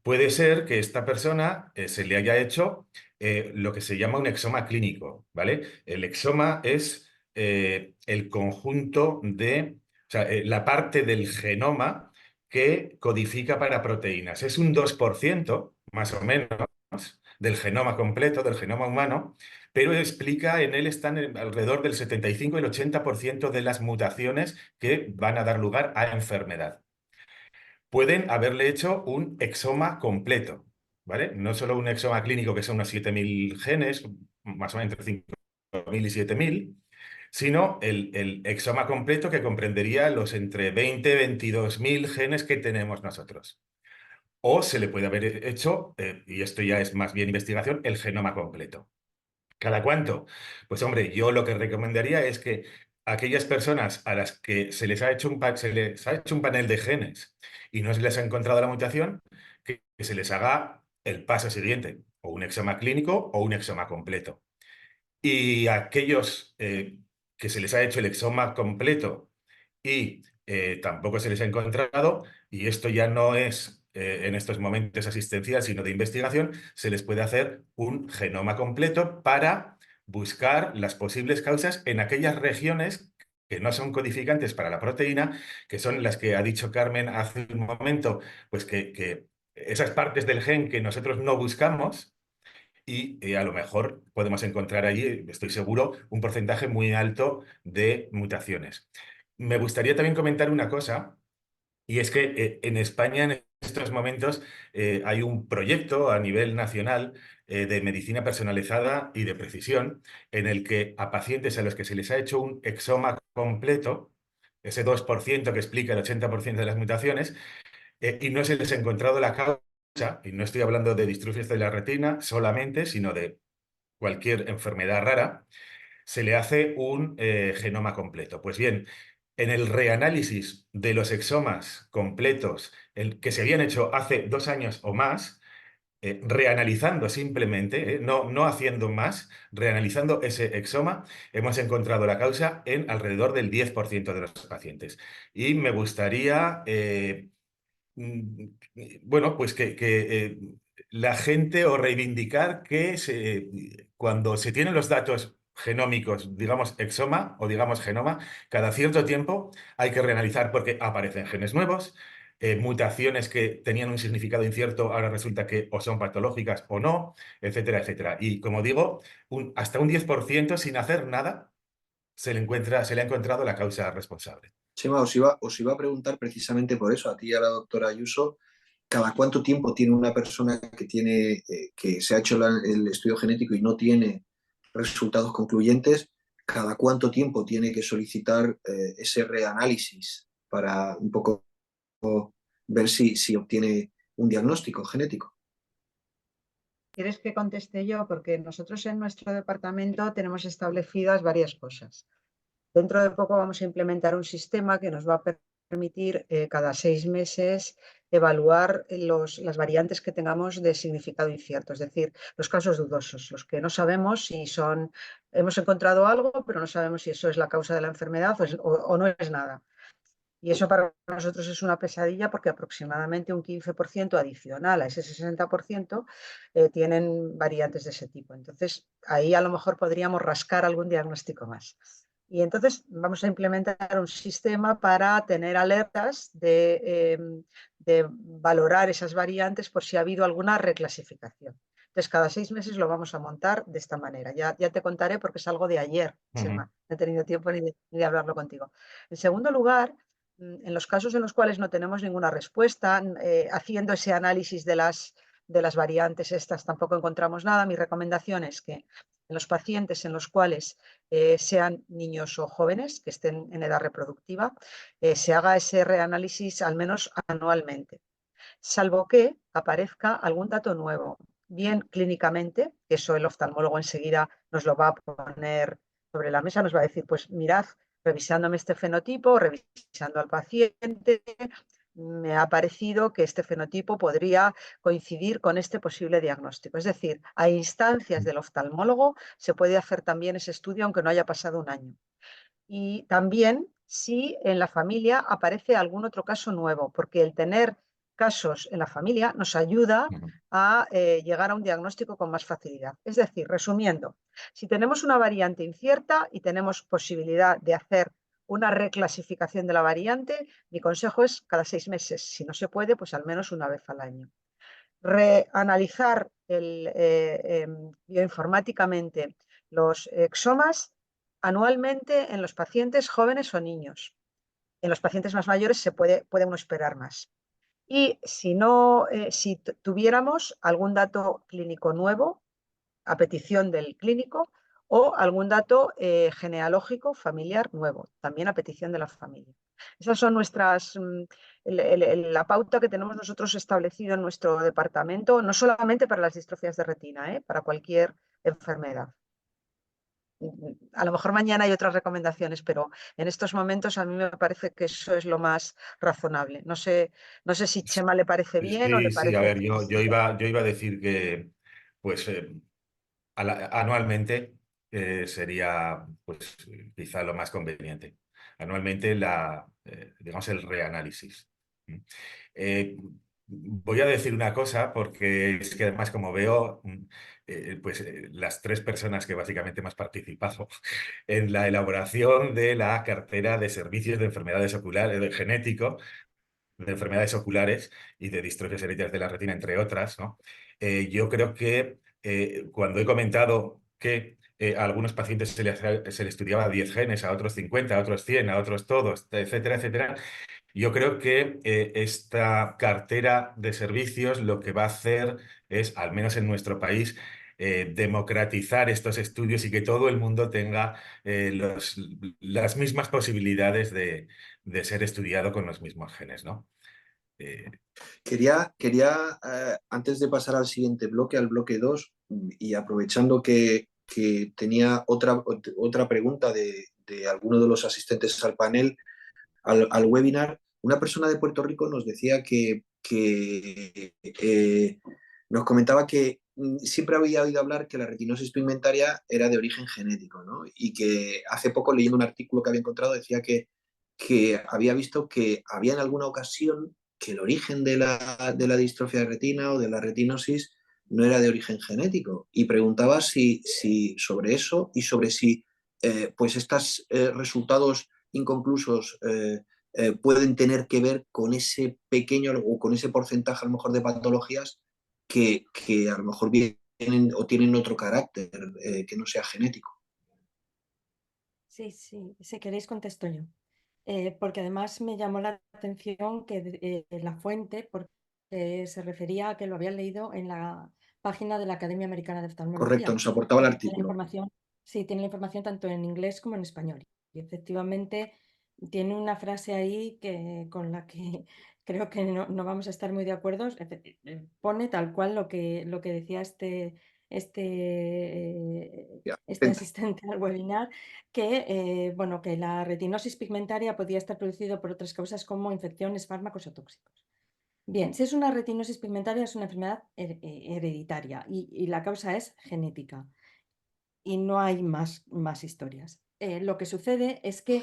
Puede ser que esta persona se le haya hecho lo que se llama un exoma clínico, ¿vale? El exoma es el conjunto de, o sea, la parte del genoma que codifica para proteínas. Es un 2%, más o menos, del genoma completo, del genoma humano, pero explica, en él están alrededor del 75 y el 80% de las mutaciones que van a dar lugar a enfermedad. Pueden haberle hecho un exoma completo, ¿vale? No solo un exoma clínico, que son unos 7.000 genes, más o menos entre 5.000 y 7.000, sino el exoma completo que comprendería los entre 20 y 22.000 genes que tenemos nosotros. O se le puede haber hecho, y esto ya es más bien investigación, el genoma completo. ¿Cada cuánto? Pues hombre, yo lo que recomendaría es que aquellas personas a las que se les ha hecho se les ha hecho un panel de genes y no se les ha encontrado la mutación, que se les haga el paso siguiente, o un exoma clínico o un exoma completo. Y aquellos que se les ha hecho el exoma completo y tampoco se les ha encontrado, y esto ya no es en estos momentos asistencial, sino de investigación, se les puede hacer un genoma completo para buscar las posibles causas en aquellas regiones que no son codificantes para la proteína, que son las que ha dicho Carmen hace un momento, pues que esas partes del gen que nosotros no buscamos, y a lo mejor podemos encontrar allí, estoy seguro, un porcentaje muy alto de mutaciones. Me gustaría también comentar una cosa, y es que en España en estos momentos hay un proyecto a nivel nacional de medicina personalizada y de precisión, en el que a pacientes a los que se les ha hecho un exoma completo, ese 2% que explica el 80% de las mutaciones, y no se les ha encontrado la causa, y no estoy hablando de distrofias de la retina solamente, sino de cualquier enfermedad rara, se le hace un genoma completo. Pues bien, en el reanálisis de los exomas completos que se habían hecho hace 2 años o más, reanalizando simplemente, no haciendo más, reanalizando ese exoma, hemos encontrado la causa en alrededor del 10% de los pacientes. Y me gustaría, bueno, pues que la gente o reivindicar que cuando se tienen los datos genómicos, digamos exoma o digamos genoma, cada cierto tiempo hay que reanalizar porque aparecen genes nuevos, mutaciones que tenían un significado incierto ahora resulta que o son patológicas o no, etcétera, etcétera. Y como digo, hasta un 10% sin hacer nada se le ha encontrado la causa responsable. Chema, os iba a preguntar precisamente por eso, a ti y a la doctora Ayuso, ¿cada cuánto tiempo tiene una persona que se ha hecho el estudio genético y no tiene resultados concluyentes? ¿Cada cuánto tiempo tiene que solicitar ese reanálisis para un poco ver si obtiene un diagnóstico genético? ¿Quieres que conteste yo? Porque nosotros en nuestro departamento tenemos establecidas varias cosas. Dentro de poco vamos a implementar un sistema que nos va a permitir cada 6 meses evaluar las variantes que tengamos de significado incierto, es decir, los casos dudosos, los que no sabemos si hemos encontrado algo, pero no sabemos si eso es la causa de la enfermedad o no es nada. Y eso para nosotros es una pesadilla porque aproximadamente un 15% adicional a ese 60% tienen variantes de ese tipo. Entonces, ahí a lo mejor podríamos rascar algún diagnóstico más. Y entonces vamos a implementar un sistema para tener alertas de valorar esas variantes por si ha habido alguna reclasificación. Entonces, cada 6 meses lo vamos a montar de esta manera. Ya te contaré porque es algo de ayer, Chema. No he tenido tiempo ni de hablarlo contigo. En segundo lugar, en los casos en los cuales no tenemos ninguna respuesta, haciendo ese análisis de las variantes estas tampoco encontramos nada, mi recomendación es que en los pacientes en los cuales sean niños o jóvenes que estén en edad reproductiva, se haga ese reanálisis al menos anualmente, salvo que aparezca algún dato nuevo, bien clínicamente, que eso el oftalmólogo enseguida nos lo va a poner sobre la mesa, nos va a decir, pues mirad, revisándome este fenotipo, revisando al paciente, me ha parecido que este fenotipo podría coincidir con este posible diagnóstico. Es decir, a instancias del oftalmólogo se puede hacer también ese estudio aunque no haya pasado un año. Y también si en la familia aparece algún otro caso nuevo, porque el tener casos en la familia nos ayuda a llegar a un diagnóstico con más facilidad. Es decir, resumiendo, si tenemos una variante incierta y tenemos posibilidad de hacer una reclasificación de la variante, mi consejo es cada 6 meses. Si no se puede, pues al menos una vez al año. Reanalizar bioinformáticamente los exomas anualmente en los pacientes jóvenes o niños. En los pacientes más mayores puede uno esperar más. Y si tuviéramos algún dato clínico nuevo, a petición del clínico, o algún dato genealógico familiar nuevo, también a petición de la familia. Esas son la pauta que tenemos nosotros establecido en nuestro departamento, no solamente para las distrofias de retina, para cualquier enfermedad. A lo mejor mañana hay otras recomendaciones, pero en estos momentos a mí me parece que eso es lo más razonable. No sé si Chema le parece bien o le Sí, a parece... ver, yo iba a decir que pues anualmente sería pues quizá lo más conveniente. Anualmente digamos el reanálisis. Eh, Voy a decir una cosa porque es que además como veo las 3 personas que básicamente hemos participado en la elaboración de la cartera de servicios de enfermedades oculares, de genético, de enfermedades oculares y de distrofias hereditarias de la retina, entre otras, ¿no? Yo creo que cuando he comentado que a algunos pacientes se les estudiaba 10 genes, a otros 50, a otros 100, a otros todos, etcétera, etcétera, yo creo que esta cartera de servicios lo que va a hacer es, al menos en nuestro país, democratizar estos estudios y que todo el mundo tenga las mismas posibilidades de ser estudiado con los mismos genes, ¿no? Quería antes de pasar al siguiente bloque, al bloque 2, y aprovechando que tenía otra pregunta de alguno de los asistentes al panel, al webinar, una persona de Puerto Rico nos decía que nos comentaba que siempre había oído hablar que la retinosis pigmentaria era de origen genético, ¿no? Y que hace poco, leyendo un artículo que había encontrado, decía que había visto que había en alguna ocasión que el origen de la distrofia de retina o de la retinosis no era de origen genético. Y preguntaba si sobre eso y sobre si pues estos resultados inconclusos pueden tener que ver con ese pequeño o con ese porcentaje a lo mejor de patologías que a lo mejor vienen o tienen otro carácter que no sea genético. Sí, sí, si queréis contesto yo. Porque además me llamó la atención que la fuente, porque se refería a que lo había leído en la página de la Academia Americana de Correcto, Oftalmología. nos aportaba el Tiene la artículo. información, sí, tiene la información tanto en inglés como en español. Y efectivamente tiene una frase ahí con la que creo que no vamos a estar muy de acuerdo. Pone tal cual lo que decía este asistente al webinar, que, bueno, que la retinosis pigmentaria podía estar producido por otras causas como infecciones, fármacos o tóxicos. Bien, si es una retinosis pigmentaria es una enfermedad hereditaria y la causa es genética y no hay más historias. Lo que sucede es que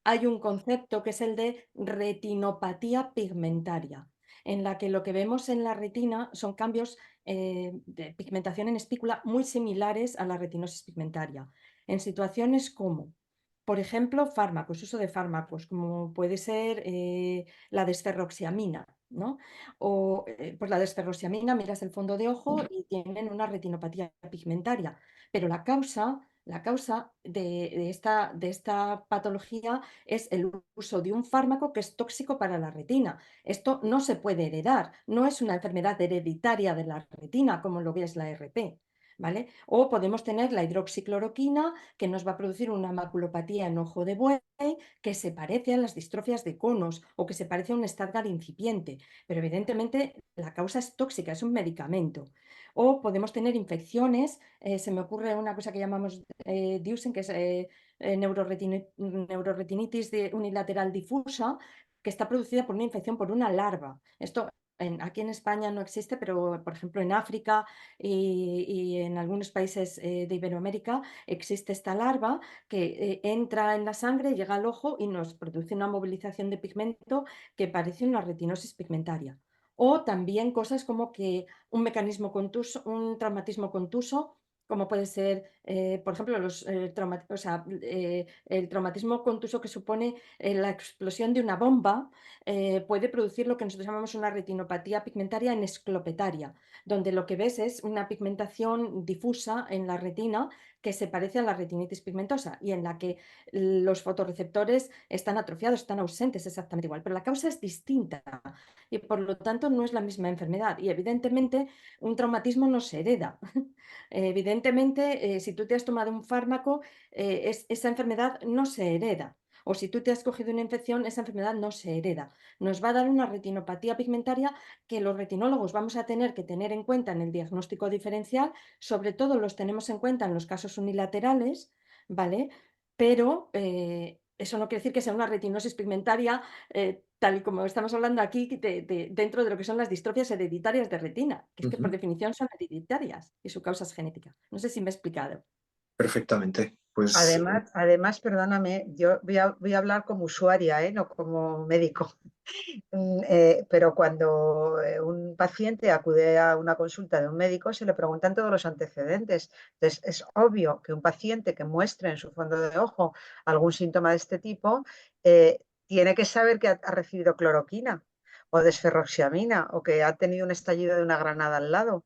hay un concepto que es el de retinopatía pigmentaria, en la que lo que vemos en la retina son cambios de pigmentación en espícula muy similares a la retinosis pigmentaria, en situaciones como, por ejemplo, fármacos, uso de fármacos, como puede ser la desferroxiamina, ¿no? O pues la desferroxiamina, miras el fondo de ojo y tienen una retinopatía pigmentaria. Pero la causa de esta patología es el uso de un fármaco que es tóxico para la retina. Esto no se puede heredar, no es una enfermedad hereditaria de la retina como lo que es la RP. ¿Vale? O podemos tener la hidroxicloroquina, que nos va a producir una maculopatía en ojo de buey, que se parece a las distrofias de conos o que se parece a un Stargardt incipiente. Pero evidentemente la causa es tóxica, es un medicamento. O podemos tener infecciones, se me ocurre una cosa que llamamos Dusen, que es neuroretinitis unilateral difusa, que está producida por una infección por una larva. Esto aquí en España no existe, pero por ejemplo en África y en algunos países de Iberoamérica existe esta larva que entra en la sangre, llega al ojo y nos produce una movilización de pigmento que parece una retinosis pigmentaria. O también cosas como que un mecanismo contuso, un traumatismo contuso, como puede ser, por ejemplo, el traumatismo contuso que supone la explosión de una bomba, puede producir lo que nosotros llamamos una retinopatía pigmentaria esclopetaria, donde lo que ves es una pigmentación difusa en la retina que se parece a la retinitis pigmentosa y en la que los fotorreceptores están atrofiados, están ausentes exactamente igual, pero la causa es distinta y por lo tanto no es la misma enfermedad. Y evidentemente un traumatismo no se hereda. Evidentemente, si tú te has tomado un fármaco, esa enfermedad no se hereda. O si tú te has cogido una infección, esa enfermedad no se hereda. Nos va a dar una retinopatía pigmentaria que los retinólogos vamos a tener que tener en cuenta en el diagnóstico diferencial, sobre todo los tenemos en cuenta en los casos unilaterales, ¿vale? Pero eso no quiere decir que sea una retinosis pigmentaria tal y como estamos hablando aquí dentro de lo que son las distrofias hereditarias de retina, que es que por definición son hereditarias y su causa es genética. No sé si me he explicado. Perfectamente. Pues Además, perdóname, yo voy a hablar como usuaria, no como médico. Pero cuando un paciente acude a una consulta de un médico, se le preguntan todos los antecedentes. Entonces, es obvio que un paciente que muestre en su fondo de ojo algún síntoma de este tipo, tiene que saber que ha recibido cloroquina o desferroxiamina o que ha tenido un estallido de una granada al lado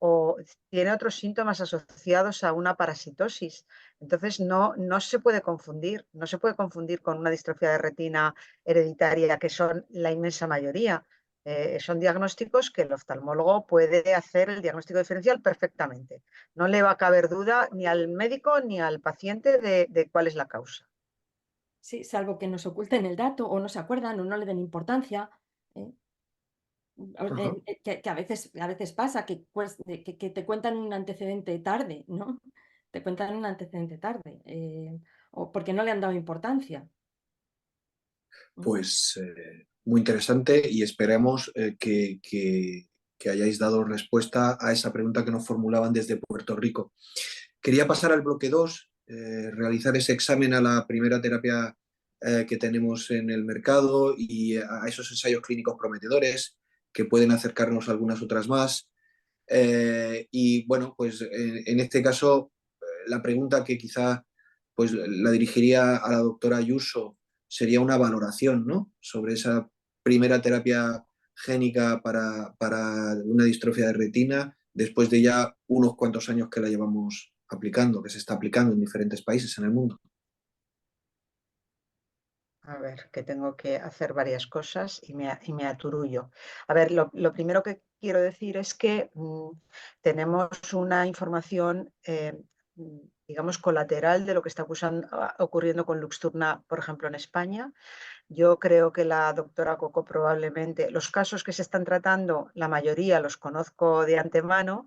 o tiene otros síntomas asociados a una parasitosis. Entonces, no se puede confundir, no se puede confundir con una distrofia de retina hereditaria, que son la inmensa mayoría. Son diagnósticos que el oftalmólogo puede hacer el diagnóstico diferencial perfectamente. No le va a caber duda ni al médico ni al paciente de cuál es la causa. Sí, salvo que nos oculten el dato o no se acuerdan o no le den importancia. Que a veces pasa que te cuentan un antecedente tarde, ¿no? Te cuentan un antecedente tarde, o porque no le han dado importancia. pues muy interesante y esperemos que que hayáis dado respuesta a esa pregunta que nos formulaban desde Puerto Rico. Quería pasar al bloque 2, realizar ese examen a la primera terapia que tenemos en el mercado y a esos ensayos clínicos prometedores que pueden acercarnos a algunas otras más. Y bueno, pues en este caso, la pregunta que quizá pues, la dirigiría a la doctora Ayuso sería una valoración, ¿no?, sobre esa primera terapia génica para una distrofia de retina, después de ya unos cuantos años que la llevamos aplicando, que se está aplicando en diferentes países en el mundo. A ver, que tengo que hacer varias cosas y me aturullo. A ver, lo primero que quiero decir es que tenemos una información, digamos, colateral de lo que está ocurriendo con Luxturna, por ejemplo, en España. Yo creo que la doctora Coco probablemente, los casos que se están tratando, la mayoría los conozco de antemano.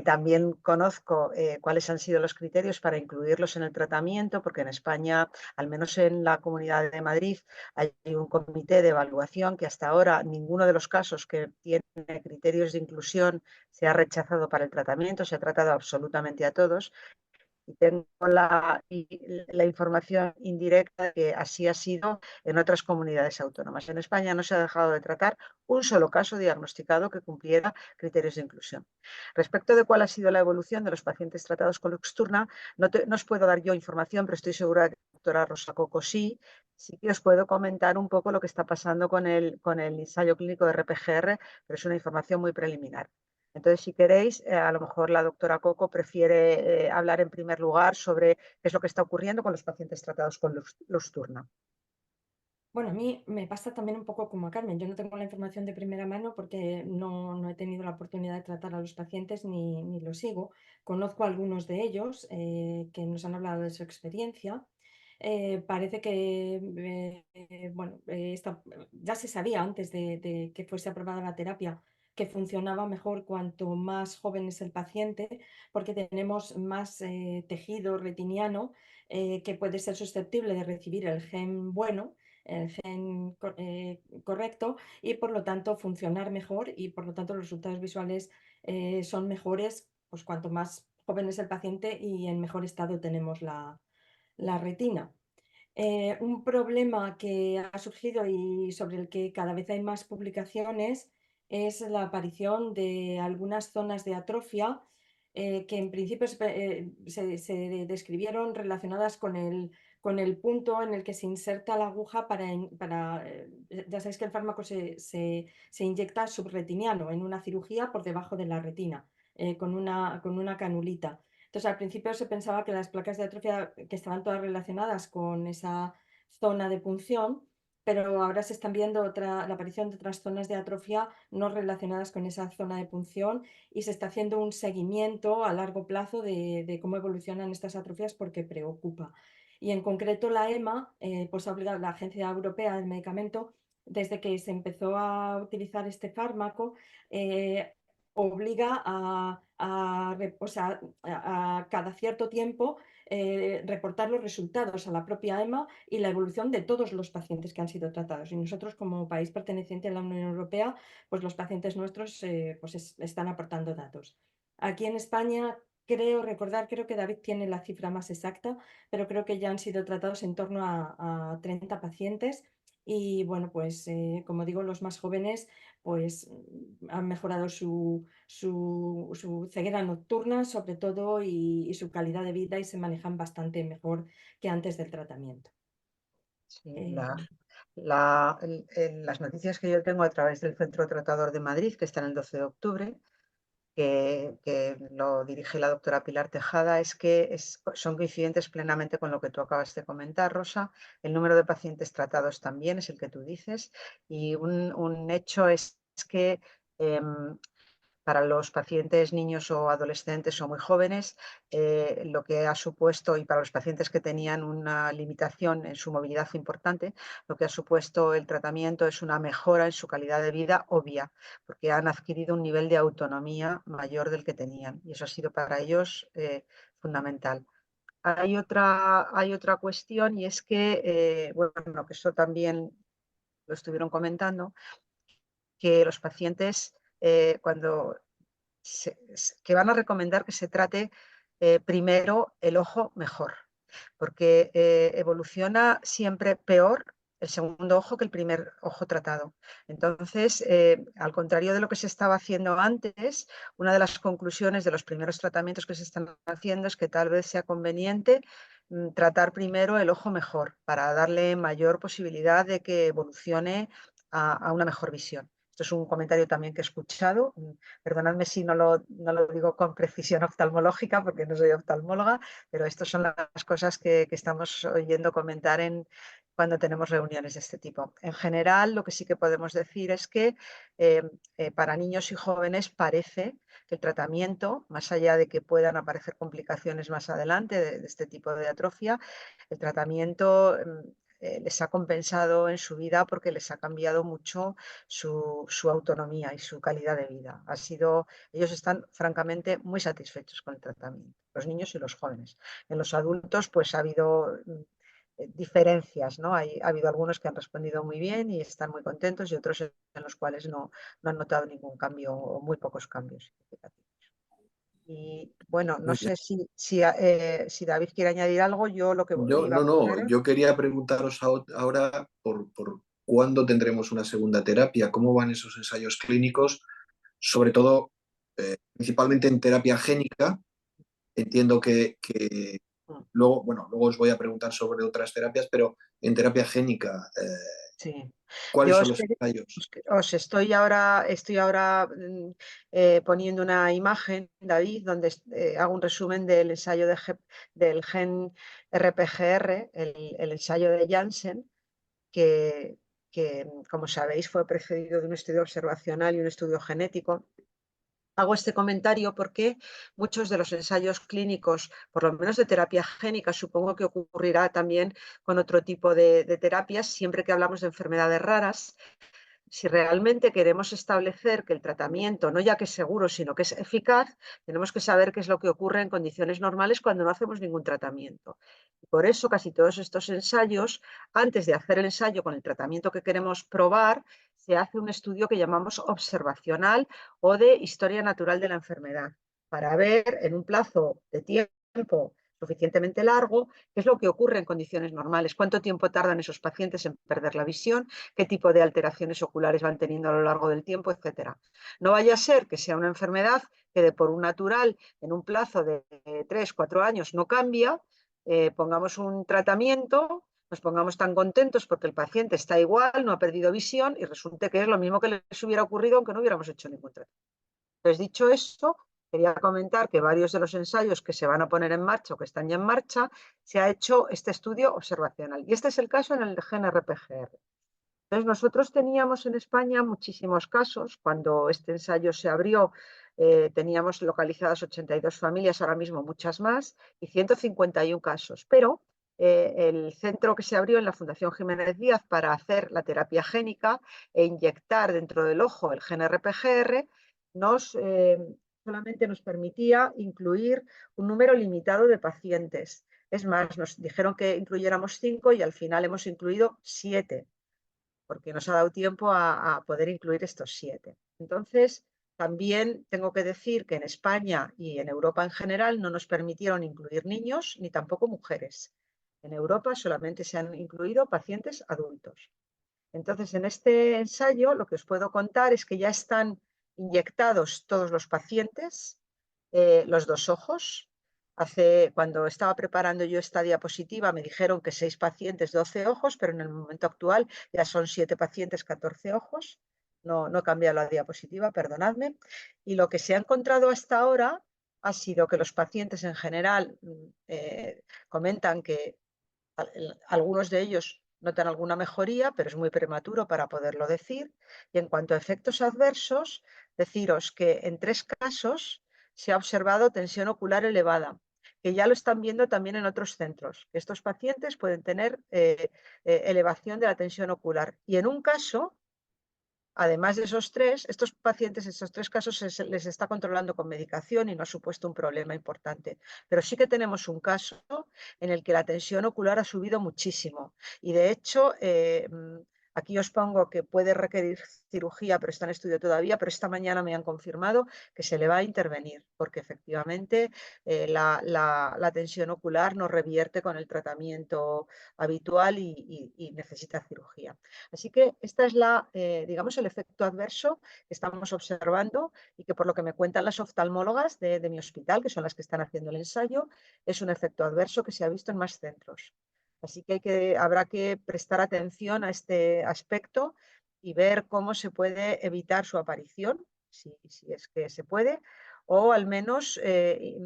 También conozco cuáles han sido los criterios para incluirlos en el tratamiento, porque en España, al menos en la Comunidad de Madrid, hay un comité de evaluación que hasta ahora ninguno de los casos que tiene criterios de inclusión se ha rechazado para el tratamiento, se ha tratado absolutamente a todos. Y tengo la información indirecta de que así ha sido en otras comunidades autónomas. En España no se ha dejado de tratar un solo caso diagnosticado que cumpliera criterios de inclusión. Respecto de cuál ha sido la evolución de los pacientes tratados con Luxturna, no os puedo dar yo información, pero estoy segura de que la doctora Rosa Coco sí que os puedo comentar un poco lo que está pasando con el ensayo clínico de RPGR, pero es una información muy preliminar. Entonces, si queréis, a lo mejor la doctora Coco prefiere hablar en primer lugar sobre qué es lo que está ocurriendo con los pacientes tratados con Luxturna. Bueno, a mí me pasa también un poco como a Carmen. Yo no tengo la información de primera mano porque no he tenido la oportunidad de tratar a los pacientes ni los sigo. Conozco a algunos de ellos que nos han hablado de su experiencia. Parece que bueno, ya se sabía antes de que fuese aprobada la terapia que funcionaba mejor cuanto más joven es el paciente, porque tenemos más tejido retiniano que puede ser susceptible de recibir el gen bueno, el gen correcto, y por lo tanto funcionar mejor, y por lo tanto los resultados visuales son mejores pues cuanto más joven es el paciente y en mejor estado tenemos la retina. Un problema que ha surgido y sobre el que cada vez hay más publicaciones es la aparición de algunas zonas de atrofia que en principio se describieron relacionadas con el punto en el que se inserta la aguja ya sabéis que el fármaco se inyecta subretiniano en una cirugía por debajo de la retina con una canulita. Entonces, al principio se pensaba que las placas de atrofia que estaban todas relacionadas con esa zona de punción, pero ahora se están viendo la aparición de otras zonas de atrofia no relacionadas con esa zona de punción, y se está haciendo un seguimiento a largo plazo de cómo evolucionan estas atrofias porque preocupa. Y en concreto la EMA, pues ha obligado, la Agencia Europea del Medicamento, desde que se empezó a utilizar este fármaco, obliga o sea, a cada cierto tiempo reportar los resultados a la propia EMA y la evolución de todos los pacientes que han sido tratados. Y nosotros, como país perteneciente a la Unión Europea, pues los pacientes nuestros pues están aportando datos. Aquí en España, creo que David tiene la cifra más exacta, pero creo que ya han sido tratados en torno a 30 pacientes. Y bueno, pues como digo, los más jóvenes pues han mejorado su ceguera nocturna, sobre todo, y su calidad de vida, y se manejan bastante mejor que antes del tratamiento. Sí, las noticias que yo tengo a través del Centro Tratador de Madrid, que está en el 12 de octubre, que lo dirige la doctora Pilar Tejada, es que son coincidentes plenamente con lo que tú acabas de comentar, Rosa. El número de pacientes tratados también es el que tú dices, y un hecho es que para los pacientes niños o adolescentes o muy jóvenes, lo que ha supuesto, y para los pacientes que tenían una limitación en su movilidad importante, lo que ha supuesto el tratamiento es una mejora en su calidad de vida obvia, porque han adquirido un nivel de autonomía mayor del que tenían, y eso ha sido para ellos fundamental. Hay otra cuestión, y es que, bueno, que eso también lo estuvieron comentando, que los pacientes que van a recomendar que se trate primero el ojo mejor, porque evoluciona siempre peor el segundo ojo que el primer ojo tratado. Entonces, al contrario de lo que se estaba haciendo antes, una de las conclusiones de los primeros tratamientos que se están haciendo es que tal vez sea conveniente tratar primero el ojo mejor para darle mayor posibilidad de que evolucione a una mejor visión. Esto es un comentario también que he escuchado. Perdonadme si no lo digo con precisión oftalmológica, porque no soy oftalmóloga, pero estas son las cosas que estamos oyendo comentar cuando tenemos reuniones de este tipo. En general, lo que sí que podemos decir es que para niños y jóvenes parece que el tratamiento, más allá de que puedan aparecer complicaciones más adelante de este tipo de atrofia, el tratamiento les ha compensado en su vida porque les ha cambiado mucho su autonomía y su calidad de vida. Ellos están francamente muy satisfechos con el tratamiento, los niños y los jóvenes. En los adultos pues ha habido diferencias, ¿no? Ha habido algunos que han respondido muy bien y están muy contentos y otros en los cuales no han notado ningún cambio o muy pocos cambios significativos. Y bueno, no Muy bien. sé si David quiere añadir algo. Yo lo que iba a No, comentar. yo quería preguntaros ahora por cuándo tendremos una segunda terapia, cómo van esos ensayos clínicos, sobre todo, principalmente en terapia génica. Entiendo que luego, bueno, luego os voy a preguntar sobre otras terapias, pero en terapia génica, Sí. ¿cuáles Yo son los ensayos? os estoy ahora poniendo una imagen, David, donde hago un resumen del ensayo del gen RPGR, el ensayo de Janssen, que, como sabéis, fue precedido de un estudio observacional y un estudio genético. Hago este comentario porque muchos de los ensayos clínicos, por lo menos de terapia génica, supongo que ocurrirá también con otro tipo de terapias, siempre que hablamos de enfermedades raras. Si realmente queremos establecer que el tratamiento, no ya que es seguro, sino que es eficaz, tenemos que saber qué es lo que ocurre en condiciones normales cuando no hacemos ningún tratamiento. Por eso casi todos estos ensayos, antes de hacer el ensayo con el tratamiento que queremos probar, se hace un estudio que llamamos observacional o de historia natural de la enfermedad, para ver en un plazo de tiempo suficientemente largo qué es lo que ocurre en condiciones normales, cuánto tiempo tardan esos pacientes en perder la visión, qué tipo de alteraciones oculares van teniendo a lo largo del tiempo, etcétera. No vaya a ser que sea una enfermedad que de por un natural en un plazo de 3, 4 años no cambia, pongamos un tratamiento, nos pongamos tan contentos porque el paciente está igual, no ha perdido visión y resulte que es lo mismo que les hubiera ocurrido aunque no hubiéramos hecho ningún tratamiento. Entonces, dicho esto, quería comentar que varios de los ensayos que se van a poner en marcha o que están ya en marcha, se ha hecho este estudio observacional. Y este es el caso en el gen RPGR. Entonces, nosotros teníamos en España muchísimos casos. Cuando este ensayo se abrió, teníamos localizadas 82 familias, ahora mismo muchas más, y 151 casos. Pero el centro que se abrió en la Fundación Jiménez Díaz para hacer la terapia génica e inyectar dentro del ojo el gen RPGR, solamente nos permitía incluir un número limitado de pacientes. Es más, nos dijeron que incluyéramos 5 y al final hemos incluido 7, porque nos ha dado tiempo a poder incluir estos 7. Entonces, también tengo que decir que en España y en Europa en general no nos permitieron incluir niños ni tampoco mujeres. En Europa solamente se han incluido pacientes adultos. Entonces, en este ensayo lo que os puedo contar es que ya están inyectados todos los pacientes, los 2 ojos. Cuando estaba preparando yo esta diapositiva me dijeron que 6 pacientes, 12 ojos, pero en el momento actual ya son 7 pacientes, 14 ojos. No he cambiado la diapositiva, perdonadme. Y lo que se ha encontrado hasta ahora ha sido que los pacientes en general comentan que algunos de ellos notan alguna mejoría, pero es muy prematuro para poderlo decir. Y en cuanto a efectos adversos, deciros que en 3 casos se ha observado tensión ocular elevada, que ya lo están viendo también en otros centros, que estos pacientes pueden tener elevación de la tensión ocular. Y en un caso, además de esos 3, estos pacientes, estos 3 casos les está controlando con medicación y no ha supuesto un problema importante. Pero sí que tenemos un caso en el que la tensión ocular ha subido muchísimo y de hecho Aquí os pongo que puede requerir cirugía, pero está en estudio todavía, pero esta mañana me han confirmado que se le va a intervenir, porque efectivamente la tensión ocular no revierte con el tratamiento habitual y necesita cirugía. Así que esta es digamos, el efecto adverso que estamos observando y que por lo que me cuentan las oftalmólogas de mi hospital, que son las que están haciendo el ensayo, es un efecto adverso que se ha visto en más centros. Así que habrá que prestar atención a este aspecto y ver cómo se puede evitar su aparición, si es que se puede, o al menos eh,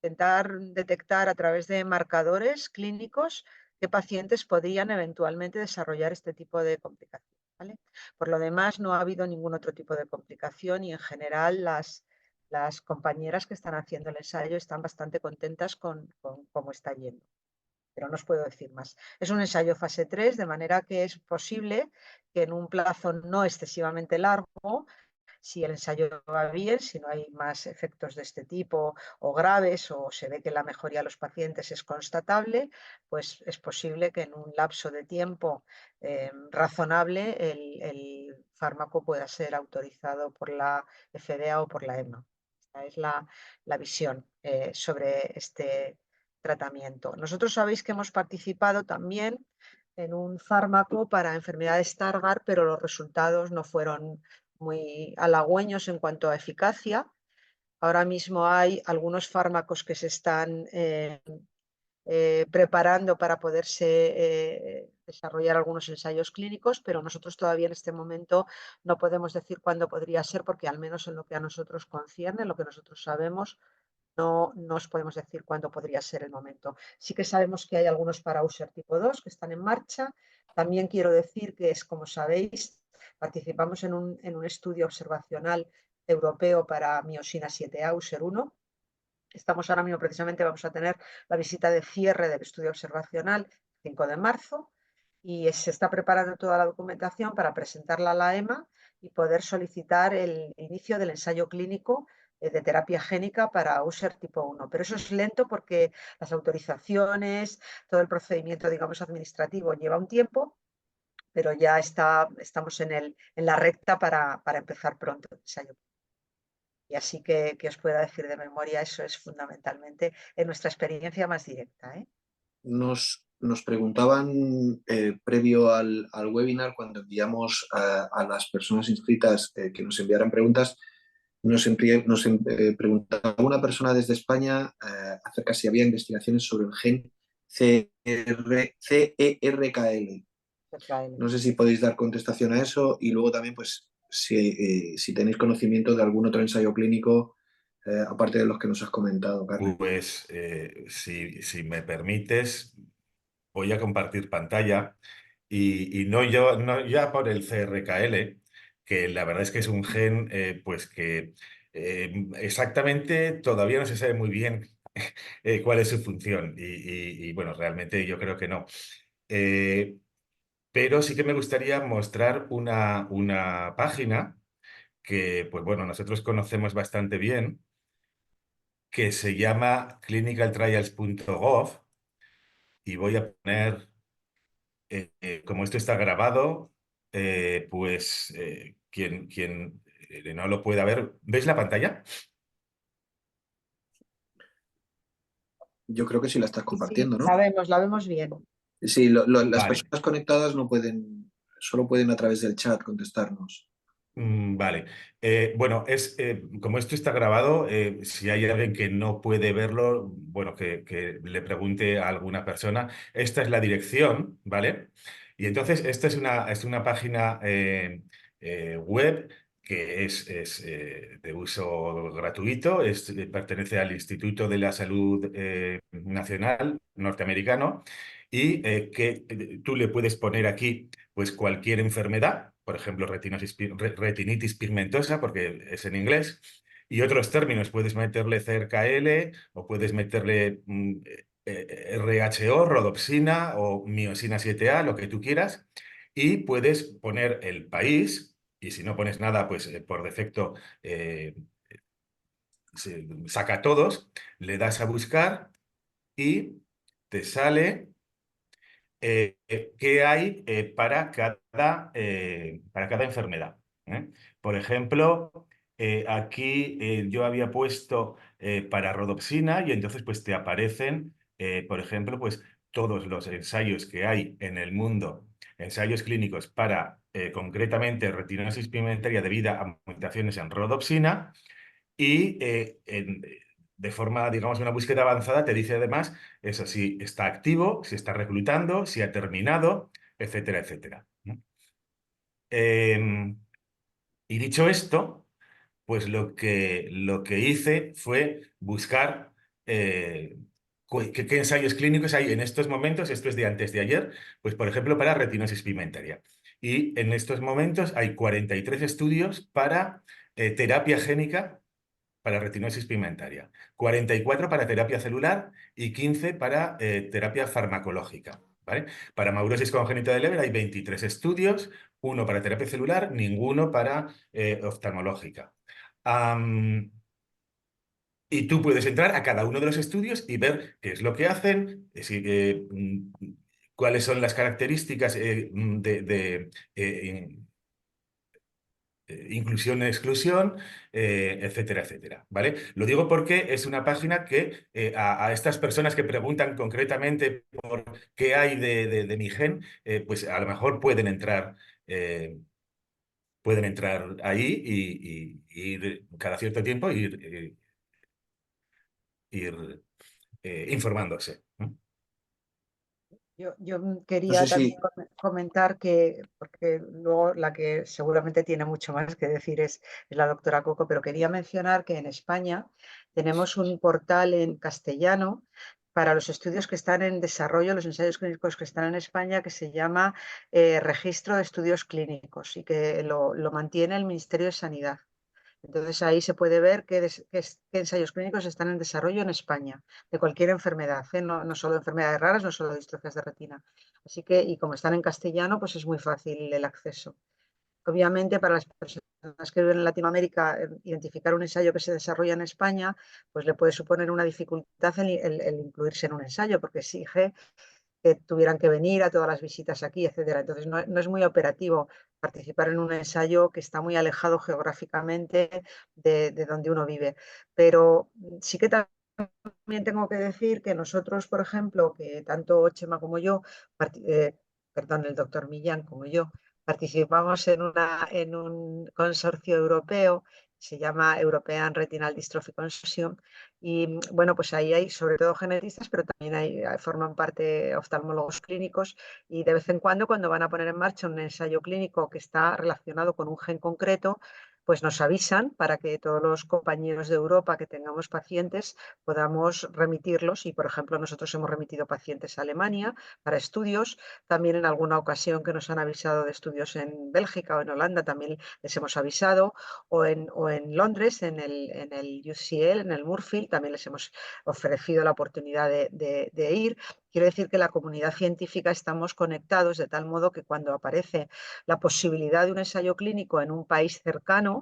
intentar detectar a través de marcadores clínicos qué pacientes podrían eventualmente desarrollar este tipo de complicación, ¿vale? Por lo demás, no ha habido ningún otro tipo de complicación y en general las compañeras que están haciendo el ensayo están bastante contentas con cómo está yendo, pero no os puedo decir más. Es un ensayo fase 3, de manera que es posible que en un plazo no excesivamente largo, si el ensayo va bien, si no hay más efectos de este tipo o graves o se ve que la mejoría de los pacientes es constatable, pues es posible que en un lapso de tiempo razonable el fármaco pueda ser autorizado por la FDA o por la EMA. Esta es la visión sobre este tratamiento. Nosotros sabéis que hemos participado también en un fármaco para enfermedades Stargardt, pero los resultados no fueron muy halagüeños en cuanto a eficacia. Ahora mismo hay algunos fármacos que se están preparando para poderse desarrollar algunos ensayos clínicos, pero nosotros todavía en este momento no podemos decir cuándo podría ser, porque al menos en lo que a nosotros concierne, en lo que nosotros sabemos, no os podemos decir cuándo podría ser el momento. Sí que sabemos que hay algunos para Usher tipo 2 que están en marcha. También quiero decir que, como sabéis, participamos en un estudio observacional europeo para miosina 7A, Usher 1. Estamos ahora mismo, precisamente, vamos a tener la visita de cierre del estudio observacional 5 de marzo y se está preparando toda la documentación para presentarla a la EMA y poder solicitar el inicio del ensayo clínico de terapia génica para Usher tipo 1. Pero eso es lento porque las autorizaciones, todo el procedimiento, digamos, administrativo lleva un tiempo, pero ya estamos en la recta para empezar pronto el ensayo. Y así que os pueda decir de memoria, eso es fundamentalmente en nuestra experiencia más directa, ¿eh? Nos preguntaban previo al webinar, cuando enviamos a las personas inscritas que nos enviaran preguntas, nos preguntaba una persona desde España acerca si había investigaciones sobre el gen CERKL. No sé si podéis dar contestación a eso y luego también, pues, si tenéis conocimiento de algún otro ensayo clínico aparte de los que nos has comentado, Carmen. Pues si me permites, voy a compartir pantalla y no ya por el CRKL, que la verdad es que es un gen pues que exactamente todavía no se sabe muy bien cuál es su función y, bueno, realmente yo creo que no. Pero sí que me gustaría mostrar una página que, pues bueno, nosotros conocemos bastante bien, que se llama clinicaltrials.gov y voy a poner, como esto está grabado, pues quien no lo pueda ver, ¿veis la pantalla? Yo creo que sí la estás Sí, compartiendo, ¿no? la vemos bien. Sí, las Vale. personas conectadas no pueden, solo pueden a través del chat contestarnos. Vale. Bueno, como esto está grabado, si hay alguien que no puede verlo, bueno, que le pregunte a alguna persona. Esta es la dirección, ¿vale? Y entonces, esta es una página web que es de uso gratuito, pertenece al Instituto de la Salud Nacional norteamericano y que tú le puedes poner aquí pues cualquier enfermedad, por ejemplo, retinitis pigmentosa, porque es en inglés, y otros términos. Puedes meterle CRKL o puedes meterle RHO, rodopsina o miosina 7A, lo que tú quieras, y puedes poner el país, y si no pones nada, pues por defecto saca todos, le das a buscar y te sale qué hay para cada enfermedad. ¿Eh? Por ejemplo, aquí yo había puesto para rodopsina y entonces pues te aparecen, por ejemplo, pues todos los ensayos que hay en el mundo, ensayos clínicos para concretamente retinosis pigmentaria debida a mutaciones en rodopsina y de forma, digamos, una búsqueda avanzada te dice además eso, si está activo, si está reclutando, si ha terminado, etcétera, etcétera. Y dicho esto, pues lo que hice fue buscar qué ensayos clínicos hay en estos momentos, esto es de antes de ayer, pues por ejemplo para retinosis pigmentaria. Y en estos momentos hay 43 estudios para terapia génica para retinosis pigmentaria, 44 para terapia celular y 15 para terapia farmacológica. ¿Vale? Para maurosis congénita de Leber hay 23 estudios, uno para terapia celular, ninguno para oftalmológica. Y tú puedes entrar a cada uno de los estudios y ver qué es lo que hacen, cuáles son las características inclusión, exclusión, etcétera, etcétera, ¿vale? Lo digo porque es una página que a estas personas que preguntan concretamente por qué hay de mi gen, pues a lo mejor pueden entrar ahí y ir cada cierto tiempo ir informándose. ¿No? Yo No sé quería si, también comentar que, porque luego la que seguramente tiene mucho más que decir es la doctora Coco, pero quería mencionar que en España tenemos un portal en castellano para los estudios que están en desarrollo, los ensayos clínicos que están en España, que se llama Registro de Estudios Clínicos y que lo mantiene el Ministerio de Sanidad. Entonces ahí se puede ver qué ensayos clínicos están en desarrollo en España, de cualquier enfermedad, no solo enfermedades raras, no solo distrofias de retina. Así que, y como están en castellano, pues es muy fácil el acceso. Obviamente, para las personas que viven en Latinoamérica, identificar un ensayo que se desarrolla en España, pues le puede suponer una dificultad el incluirse en un ensayo, porque exige que tuvieran que venir a todas las visitas aquí, etcétera. Entonces, no es muy operativo participar en un ensayo que está muy alejado geográficamente de donde uno vive. Pero sí que también tengo que decir que nosotros, por ejemplo, que tanto Chema como yo, perdón, el doctor Millán como yo, participamos en un consorcio europeo, se llama European Retinal Dystrophy Consortium, y bueno, pues ahí hay sobre todo genetistas, pero también forman parte oftalmólogos clínicos, y de vez en cuando van a poner en marcha un ensayo clínico que está relacionado con un gen concreto, pues nos avisan para que todos los compañeros de Europa que tengamos pacientes podamos remitirlos. Y, por ejemplo, nosotros hemos remitido pacientes a Alemania para estudios. También en alguna ocasión que nos han avisado de estudios en Bélgica o en Holanda, también les hemos avisado. O en Londres, en el UCL, en el Moorfield, también les hemos ofrecido la oportunidad de ir. Quiero decir que la comunidad científica estamos conectados de tal modo que cuando aparece la posibilidad de un ensayo clínico en un país cercano,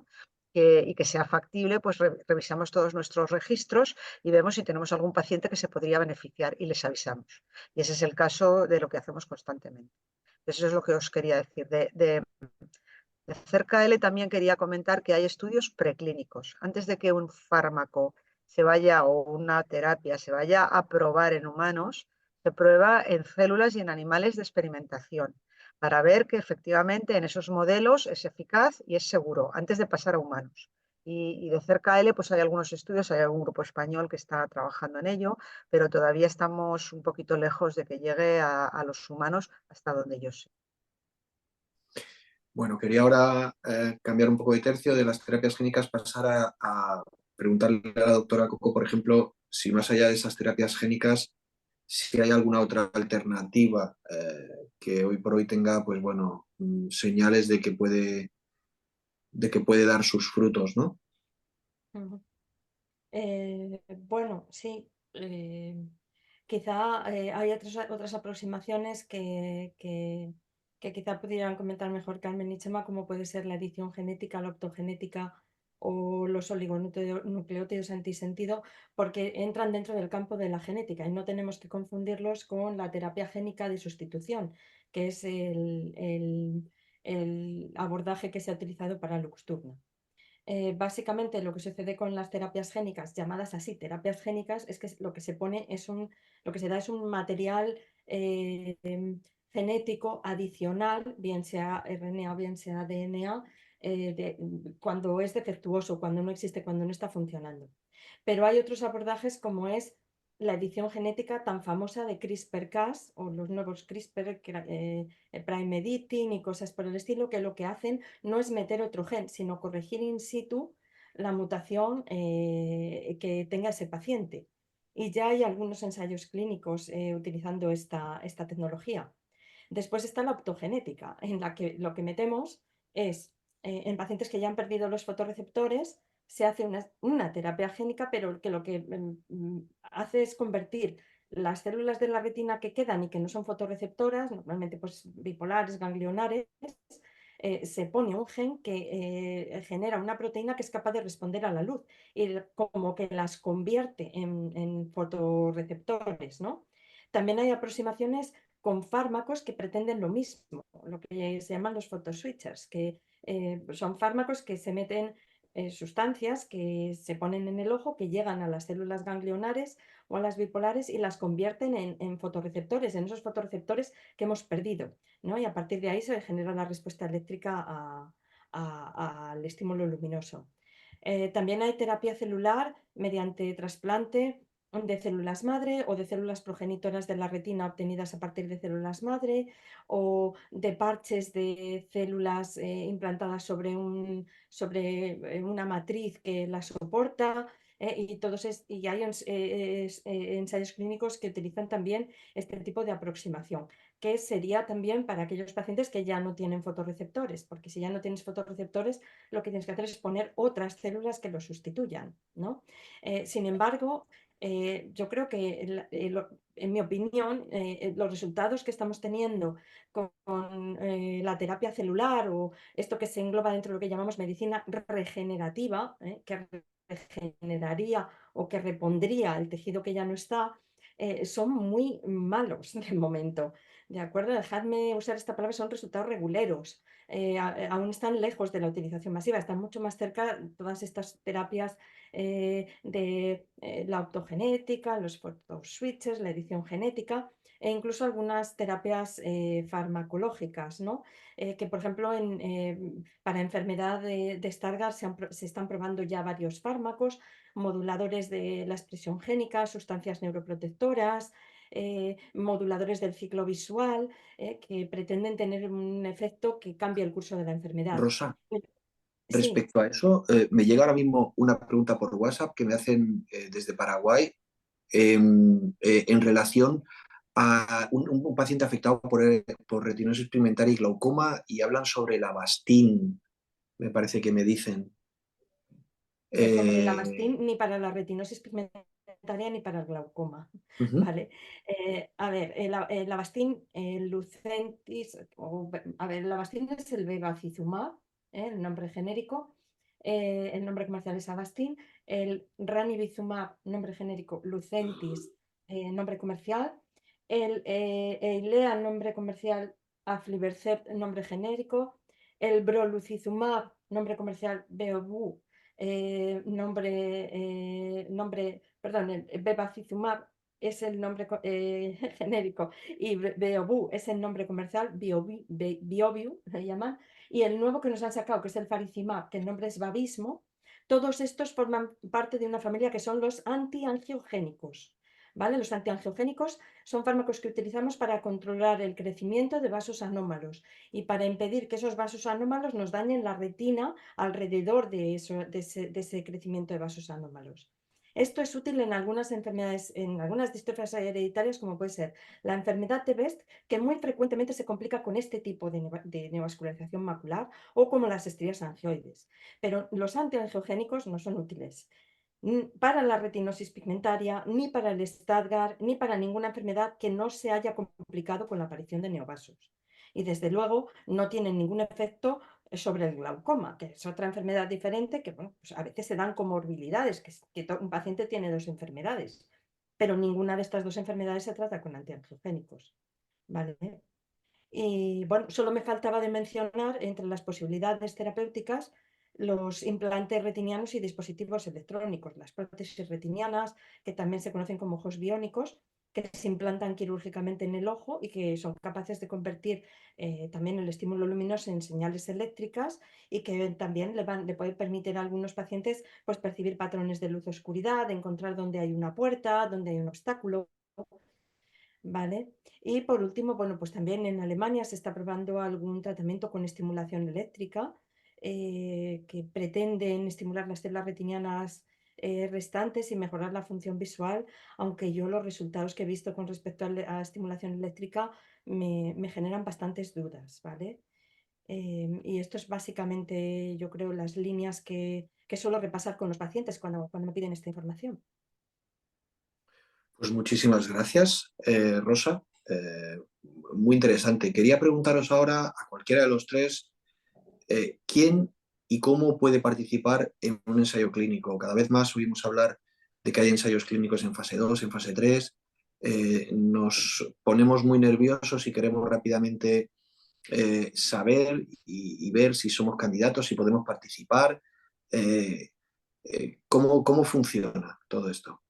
y que sea factible, pues revisamos todos nuestros registros y vemos si tenemos algún paciente que se podría beneficiar y les avisamos. Y ese es el caso de lo que hacemos constantemente. Eso es lo que os quería decir. De cerca L también quería comentar que hay estudios preclínicos. Antes de que un fármaco se vaya o una terapia se vaya a probar en humanos, se prueba en células y en animales de experimentación para ver que efectivamente en esos modelos es eficaz y es seguro antes de pasar a humanos. Y de cerca L, pues hay algunos estudios, hay algún grupo español que está trabajando en ello, pero todavía estamos un poquito lejos de que llegue a los humanos hasta donde yo sé. bueno, quería ahora cambiar un poco de tercio de las terapias génicas, pasar a preguntarle a la doctora Coco, por ejemplo, si más allá de esas terapias génicas, si hay alguna otra alternativa que hoy por hoy tenga, pues bueno, señales de que puede dar sus frutos, ¿no? Ujú. Bueno, sí. Quizá hay otras aproximaciones que quizá pudieran comentar mejor Carmen y Chema, como puede ser la edición genética, la optogenética o los oligonucleótidos antisentido, porque entran dentro del campo de la genética y no tenemos que confundirlos con la terapia génica de sustitución, que es el abordaje que se ha utilizado para Luxturna. Básicamente lo que sucede con las terapias génicas, llamadas así terapias génicas, es que lo que se pone lo que se da es un material genético adicional, bien sea RNA, bien sea DNA, cuando es defectuoso, cuando no existe, cuando no está funcionando. Pero hay otros abordajes como es la edición genética tan famosa de CRISPR-Cas o los nuevos CRISPR, Prime Editing y cosas por el estilo, que lo que hacen no es meter otro gen, sino corregir in situ la mutación que tenga ese paciente. Y ya hay algunos ensayos clínicos utilizando esta tecnología. Después está la optogenética, en la que lo que metemos es, en pacientes que ya han perdido los fotorreceptores, se hace una terapia génica, pero que lo que hace es convertir las células de la retina que quedan y que no son fotorreceptoras, normalmente pues bipolares, ganglionares, se pone un gen que genera una proteína que es capaz de responder a la luz y como que las convierte en fotorreceptores, ¿no? También hay aproximaciones con fármacos que pretenden lo mismo, lo que se llaman los photoswitchers, que son fármacos que se meten sustancias que se ponen en el ojo, que llegan a las células ganglionares o a las bipolares y las convierten en fotorreceptores, en esos fotorreceptores que hemos perdido, ¿no? Y a partir de ahí se genera la respuesta eléctrica al estímulo luminoso. También hay terapia celular mediante trasplante de células madre o de células progenitoras de la retina obtenidas a partir de células madre o de parches de células implantadas sobre una matriz que la soporta. Y hay ensayos clínicos que utilizan también este tipo de aproximación, que sería también para aquellos pacientes que ya no tienen fotorreceptores, porque si ya no tienes fotorreceptores, lo que tienes que hacer es poner otras células que los sustituyan, ¿no? Sin embargo, yo creo que, en mi opinión, los resultados que estamos teniendo con la terapia celular o esto que se engloba dentro de lo que llamamos medicina regenerativa, que regeneraría o que repondría el tejido que ya no está, son muy malos de momento. ¿De acuerdo? Dejadme usar esta palabra, son resultados reguleros. Aún están lejos de la utilización masiva, están mucho más cerca todas estas terapias de la optogenética, los photoswitchers, la edición genética e incluso algunas terapias farmacológicas, ¿no? Que por ejemplo para enfermedad de Stargardt se están probando ya varios fármacos, moduladores de la expresión génica, sustancias neuroprotectoras, moduladores del ciclo visual, que pretenden tener un efecto que cambie el curso de la enfermedad. Rosa, Sí. respecto a eso, me llega ahora mismo una pregunta por WhatsApp que me hacen desde Paraguay en relación a un paciente afectado por retinosis pigmentaria y glaucoma y hablan sobre la Avastin, me parece que me dicen. Sobre el Avastin ni para la retinosis pigmentaria ni para el glaucoma. ¿Vale? A ver, el Avastin, el Lucentis, el Avastin es el bevacizumab, el nombre genérico. El nombre comercial es Avastin. El ranibizumab, nombre genérico Lucentis, nombre comercial. El Eylea, nombre comercial Aflibercept, nombre genérico. El brolucizumab, nombre comercial Beovu, perdón, el bevacizumab es el nombre genérico y Beovu es el nombre comercial, Beovu se llaman, y el nuevo que nos han sacado, que es el faricimab, que el nombre es Vabysmo. Todos estos forman parte de una familia que son los antiangiogénicos. ¿Vale? Los antiangiogénicos son fármacos que utilizamos para controlar el crecimiento de vasos anómalos y para impedir que esos vasos anómalos nos dañen la retina alrededor de ese crecimiento de vasos anómalos. Esto es útil en algunas enfermedades, en algunas distrofias hereditarias, como puede ser la enfermedad de Best, que muy frecuentemente se complica con este tipo de neovascularización macular, o como las estrías angioides. Pero los antiangiogénicos no son útiles para la retinosis pigmentaria, ni para el Stargardt, ni para ninguna enfermedad que no se haya complicado con la aparición de neovasos. Y desde luego no tienen ningún efecto sobre el glaucoma, que es otra enfermedad diferente que, bueno, pues a veces se dan comorbilidades, que un paciente tiene dos enfermedades, pero ninguna de estas dos enfermedades se trata con antiangiogénicos, ¿vale? Y bueno, solo me faltaba de mencionar entre las posibilidades terapéuticas los implantes retinianos y dispositivos electrónicos, las prótesis retinianas, que también se conocen como ojos biónicos, que se implantan quirúrgicamente en el ojo y que son capaces de convertir también el estímulo luminoso en señales eléctricas y que también le puede permitir a algunos pacientes pues, percibir patrones de luz-oscuridad, encontrar dónde hay una puerta, dónde hay un obstáculo. ¿Vale? Y por último, bueno, pues también en Alemania se está probando algún tratamiento con estimulación eléctrica que pretenden estimular las células retinianas restantes y mejorar la función visual, aunque yo los resultados que he visto con respecto a estimulación eléctrica me generan bastantes dudas, ¿vale? Y esto es básicamente, yo creo, las líneas que suelo repasar con los pacientes cuando me piden esta información. Pues muchísimas gracias, Rosa. Muy interesante. Quería preguntaros ahora a cualquiera de los tres, ¿quién y cómo puede participar en un ensayo clínico? Cada vez más oímos hablar de que hay ensayos clínicos en fase 2, en fase 3. Nos ponemos muy nerviosos y queremos rápidamente saber y ver si somos candidatos, si podemos participar. ¿Cómo funciona todo esto?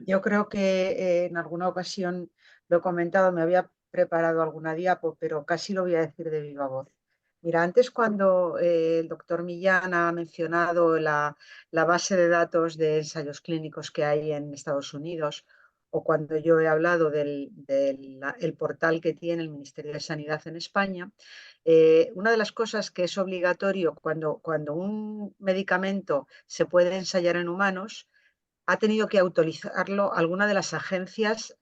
Yo creo que en alguna ocasión lo he comentado, me había preparado alguna diapo, pero casi lo voy a decir de viva voz. Mira, antes cuando el doctor Millán ha mencionado la base de datos de ensayos clínicos que hay en Estados Unidos, o cuando yo he hablado del portal que tiene el Ministerio de Sanidad en España, una de las cosas que es obligatorio cuando un medicamento se puede ensayar en humanos, ha tenido que autorizarlo alguna de las agencias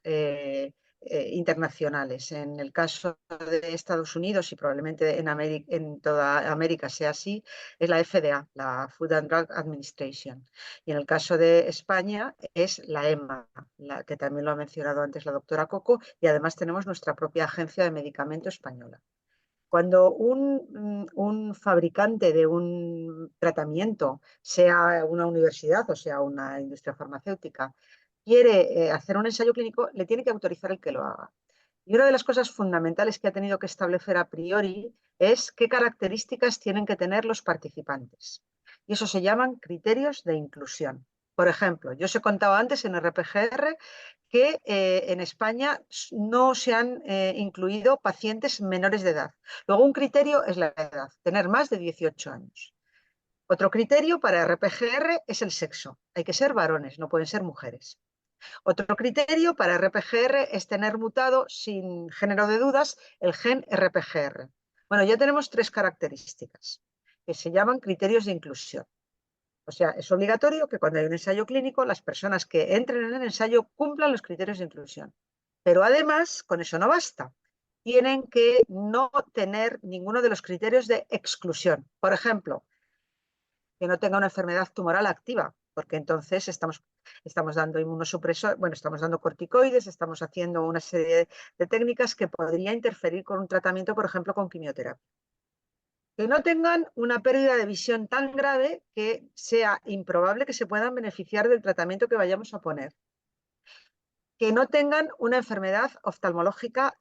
internacionales. En el caso de Estados Unidos y probablemente en toda América sea así, es la FDA, la Food and Drug Administration. Y en el caso de España es la EMA, que también lo ha mencionado antes la doctora Coco, y además tenemos nuestra propia agencia de medicamento española. Cuando un fabricante de un tratamiento, sea una universidad o sea una industria farmacéutica, quiere hacer un ensayo clínico, le tiene que autorizar el que lo haga. Y una de las cosas fundamentales que ha tenido que establecer a priori es qué características tienen que tener los participantes. Y eso se llaman criterios de inclusión. Por ejemplo, yo os he contado antes en RPGR que en España no se han incluido pacientes menores de edad. Luego, un criterio es la edad, tener más de 18 años. Otro criterio para RPGR es el sexo. Hay que ser varones, no pueden ser mujeres. Otro criterio para RPGR es tener mutado, sin género de dudas, el gen RPGR. Bueno, ya tenemos tres características que se llaman criterios de inclusión. O sea, es obligatorio que cuando hay un ensayo clínico, las personas que entren en el ensayo cumplan los criterios de inclusión. Pero además, con eso no basta. Tienen que no tener ninguno de los criterios de exclusión. Por ejemplo, que no tenga una enfermedad tumoral activa, porque entonces estamos dando inmunosupresor, bueno, estamos dando corticoides, estamos haciendo una serie de técnicas que podría interferir con un tratamiento, por ejemplo, con quimioterapia. Que no tengan una pérdida de visión tan grave que sea improbable que se puedan beneficiar del tratamiento que vayamos a poner. Que no tengan una enfermedad oftalmológica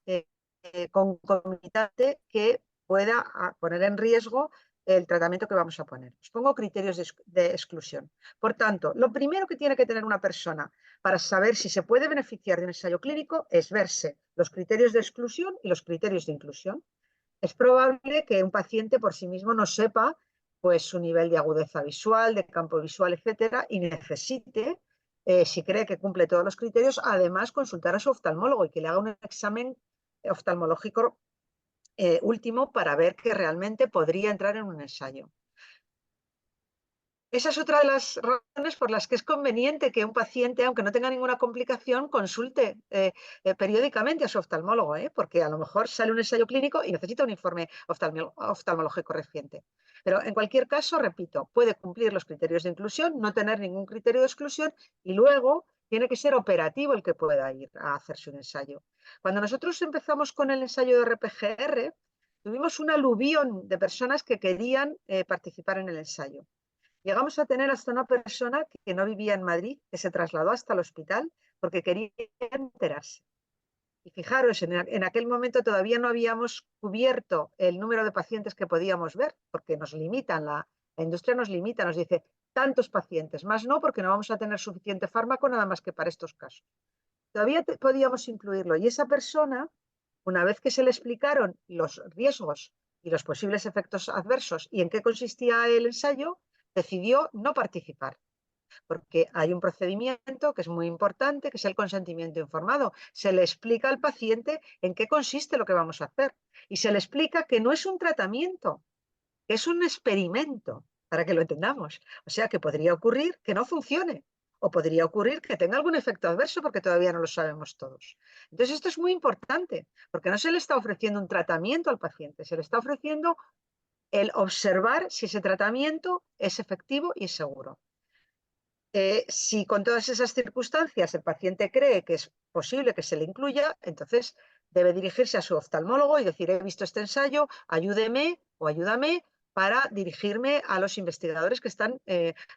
concomitante que pueda poner en riesgo el tratamiento que vamos a poner. Os pongo criterios de exclusión. Por tanto, lo primero que tiene que tener una persona para saber si se puede beneficiar de un ensayo clínico es verse los criterios de exclusión y los criterios de inclusión. Es probable que un paciente por sí mismo no sepa pues, su nivel de agudeza visual, de campo visual, etcétera, y necesite, si cree que cumple todos los criterios, además consultar a su oftalmólogo y que le haga un examen oftalmológico último para ver que realmente podría entrar en un ensayo. Esa es otra de las razones por las que es conveniente que un paciente, aunque no tenga ninguna complicación, consulte periódicamente a su oftalmólogo, porque a lo mejor sale un ensayo clínico y necesita un informe oftalmológico reciente. Pero en cualquier caso, repito, puede cumplir los criterios de inclusión, no tener ningún criterio de exclusión y luego tiene que ser operativo el que pueda ir a hacerse un ensayo. Cuando nosotros empezamos con el ensayo de RPGR, tuvimos un aluvión de personas que querían participar en el ensayo. Llegamos a tener hasta una persona que no vivía en Madrid, que se trasladó hasta el hospital porque quería enterarse. Y fijaros, en aquel momento todavía no habíamos cubierto el número de pacientes que podíamos ver, porque nos limitan, la industria nos limita, nos dice tantos pacientes, más no porque no vamos a tener suficiente fármaco nada más que para estos casos. Todavía podíamos incluirlo y esa persona, una vez que se le explicaron los riesgos y los posibles efectos adversos y en qué consistía el ensayo, decidió no participar. Porque hay un procedimiento que es muy importante, que es el consentimiento informado. Se le explica al paciente en qué consiste lo que vamos a hacer y se le explica que no es un tratamiento, que es un experimento, para que lo entendamos. O sea, que podría ocurrir que no funcione o podría ocurrir que tenga algún efecto adverso porque todavía no lo sabemos todos. Entonces, esto es muy importante porque no se le está ofreciendo un tratamiento al paciente, se le está ofreciendo el observar si ese tratamiento es efectivo y seguro. Si con todas esas circunstancias el paciente cree que es posible que se le incluya, entonces debe dirigirse a su oftalmólogo y decir, he visto este ensayo, ayúdeme o ayúdame para dirigirme a los investigadores que están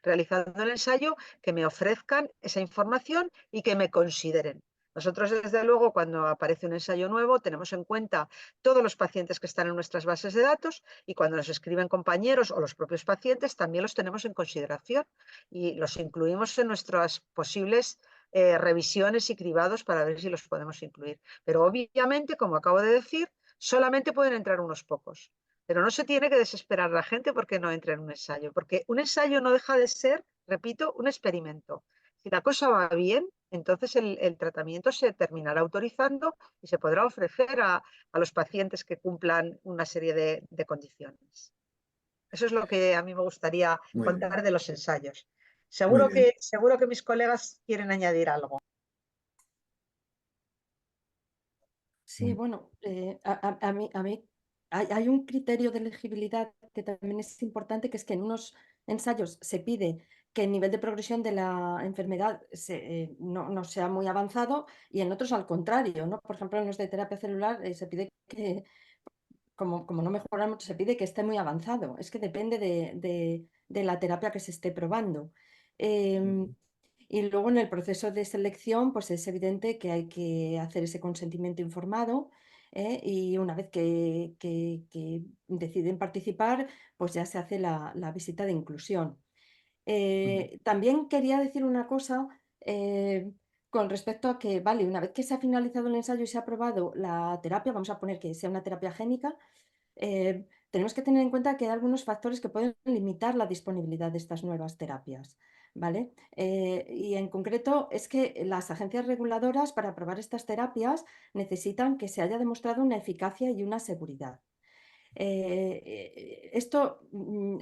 realizando el ensayo, que me ofrezcan esa información y que me consideren. Nosotros, desde luego, cuando aparece un ensayo nuevo, tenemos en cuenta todos los pacientes que están en nuestras bases de datos y cuando nos escriben compañeros o los propios pacientes, también los tenemos en consideración y los incluimos en nuestras posibles revisiones y cribados para ver si los podemos incluir. Pero obviamente, como acabo de decir, solamente pueden entrar unos pocos. Pero no se tiene que desesperar la gente porque no entre en un ensayo, porque un ensayo no deja de ser, repito, un experimento. Si la cosa va bien, entonces el tratamiento se terminará autorizando y se podrá ofrecer a los pacientes que cumplan una serie de condiciones. Eso es lo que a mí me gustaría contar de los ensayos. Seguro que mis colegas quieren añadir algo. Sí, bueno, a mí hay un criterio de elegibilidad que también es importante, que es que en unos ensayos se pide que el nivel de progresión de la enfermedad no sea muy avanzado y en otros al contrario, ¿no? Por ejemplo, en los de terapia celular se pide que, como no mejoran mucho, se pide que esté muy avanzado. Es que depende de la terapia que se esté probando. Y luego en el proceso de selección, pues es evidente que hay que hacer ese consentimiento informado, y una vez que deciden participar, pues ya se hace la visita de inclusión. También quería decir una cosa con respecto a que, vale, una vez que se ha finalizado el ensayo y se ha aprobado la terapia, vamos a poner que sea una terapia génica, tenemos que tener en cuenta que hay algunos factores que pueden limitar la disponibilidad de estas nuevas terapias, ¿vale? Y en concreto es que las agencias reguladoras para aprobar estas terapias necesitan que se haya demostrado una eficacia y una seguridad. Esto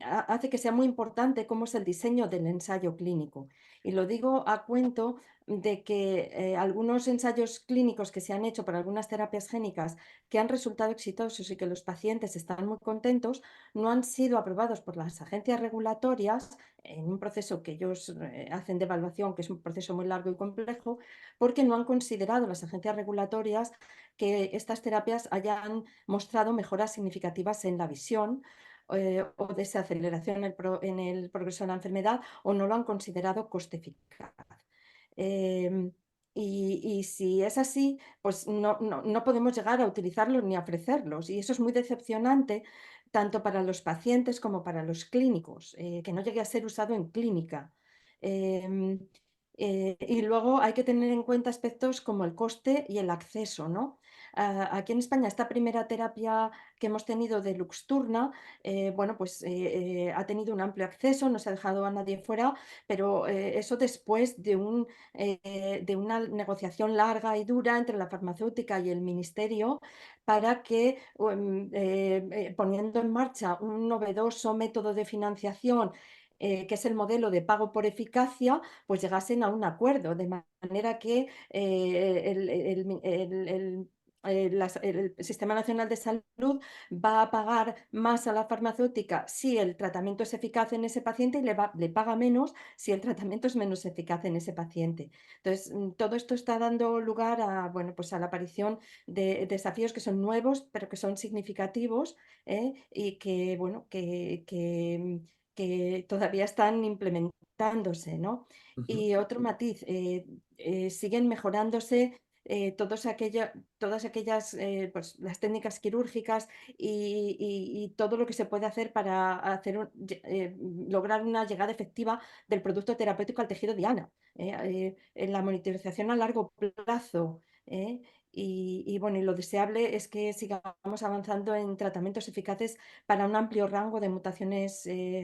hace que sea muy importante cómo es el diseño del ensayo clínico. Y lo digo a cuento de que algunos ensayos clínicos que se han hecho para algunas terapias génicas que han resultado exitosos y que los pacientes están muy contentos, no han sido aprobados por las agencias regulatorias en un proceso que ellos hacen de evaluación, que es un proceso muy largo y complejo, porque no han considerado las agencias regulatorias que estas terapias hayan mostrado mejoras significativas en la visión o desaceleración en el progreso de la enfermedad, o no lo han considerado coste eficaz. Y si es así, pues no podemos llegar a utilizarlos ni a ofrecerlos. Y eso es muy decepcionante tanto para los pacientes como para los clínicos, que no llegue a ser usado en clínica. Y luego hay que tener en cuenta aspectos como el coste y el acceso, ¿no? Aquí en España esta primera terapia que hemos tenido de Luxturna, bueno, pues ha tenido un amplio acceso, no se ha dejado a nadie fuera, pero eso después de una negociación larga y dura entre la farmacéutica y el ministerio para que, poniendo en marcha un novedoso método de financiación, que es el modelo de pago por eficacia, pues llegasen a un acuerdo, de manera que el Sistema Nacional de Salud va a pagar más a la farmacéutica si el tratamiento es eficaz en ese paciente y le paga menos si el tratamiento es menos eficaz en ese paciente. Entonces, todo esto está dando lugar a, bueno, pues a la aparición de desafíos que son nuevos, pero que son significativos, y que, bueno, que todavía están implementándose, ¿no? Y otro matiz, siguen mejorándose todas aquellas, pues, las técnicas quirúrgicas y todo lo que se puede hacer para lograr una llegada efectiva del producto terapéutico al tejido diana, en la monitorización a largo plazo. Bueno, y lo deseable es que sigamos avanzando en tratamientos eficaces para un amplio rango de mutaciones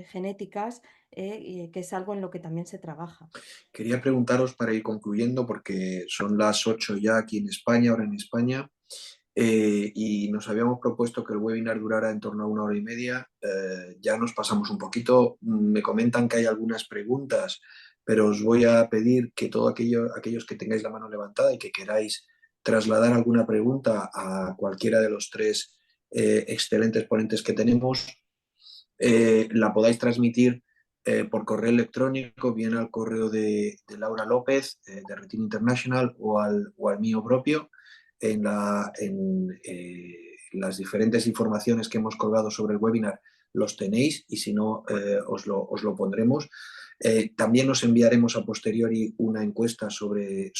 genéticas, y que es algo en lo que también se trabaja. Quería preguntaros para ir concluyendo, porque son las 8 ya aquí en España, ahora en España, y nos habíamos propuesto que el webinar durara en torno a 1 hora y media. Ya nos pasamos un poquito. Me comentan que hay algunas preguntas, pero os voy a pedir que todos aquellos que tengáis la mano levantada y que queráis trasladar alguna pregunta a cualquiera de los tres excelentes ponentes que tenemos, la podáis transmitir por correo electrónico, bien al correo de Laura López, de Retina International, o al mío propio. En las diferentes informaciones que hemos colgado sobre el webinar los tenéis, y si no, os lo pondremos. También os enviaremos a posteriori una encuesta sobre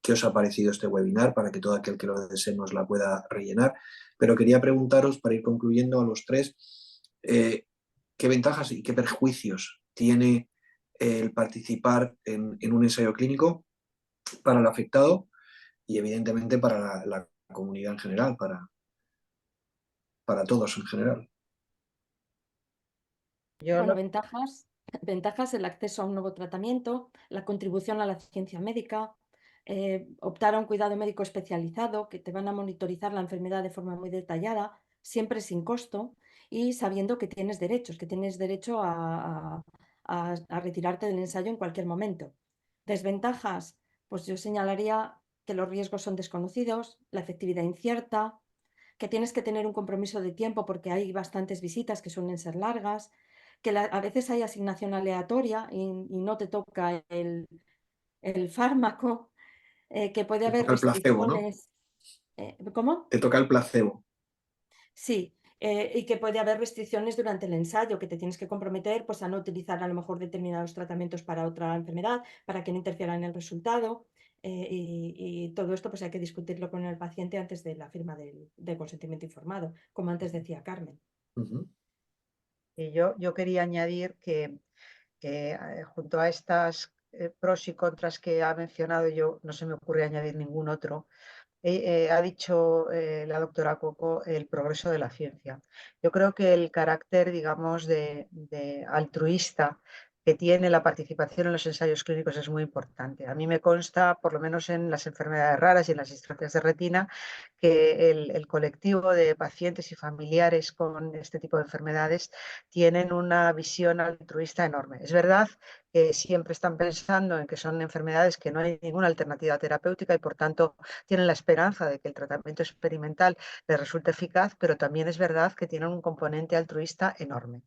qué os ha parecido este webinar, para que todo aquel que lo desee nos la pueda rellenar. Pero quería preguntaros, para ir concluyendo, a los tres, qué ventajas y qué perjuicios tiene el participar en un ensayo clínico para el afectado y, evidentemente, para la comunidad en general, para todos en general. Bueno, ventajas, el acceso a un nuevo tratamiento, la contribución a la ciencia médica, optar a un cuidado médico especializado, que te van a monitorizar la enfermedad de forma muy detallada, siempre sin costo y sabiendo que tienes derechos, que tienes derecho a retirarte del ensayo en cualquier momento. Desventajas, pues yo señalaría que los riesgos son desconocidos, la efectividad incierta, que tienes que tener un compromiso de tiempo porque hay bastantes visitas que suelen ser largas, que a veces hay asignación aleatoria y no te toca el fármaco, que puede Te haber toca el placebo, ¿no? restricciones. ¿Cómo? Te toca el placebo. Sí, y que puede haber restricciones durante el ensayo, que te tienes que comprometer, pues, a no utilizar a lo mejor determinados tratamientos para otra enfermedad, para que no interfiera en el resultado. Y todo esto, pues, hay que discutirlo con el paciente antes de la firma del consentimiento informado, como antes decía Carmen. Y yo quería añadir que junto a estas pros y contras que ha mencionado, yo no se me ocurre añadir ningún otro. Ha dicho la doctora Coco el progreso de la ciencia. Yo creo que el carácter, digamos, de altruista que tiene la participación en los ensayos clínicos es muy importante. A mí me consta, por lo menos en las enfermedades raras y en las distrofias de retina, que el colectivo de pacientes y familiares con este tipo de enfermedades tienen una visión altruista enorme. Es verdad que siempre están pensando en que son enfermedades que no hay ninguna alternativa terapéutica y, por tanto, tienen la esperanza de que el tratamiento experimental les resulte eficaz, pero también es verdad que tienen un componente altruista enorme.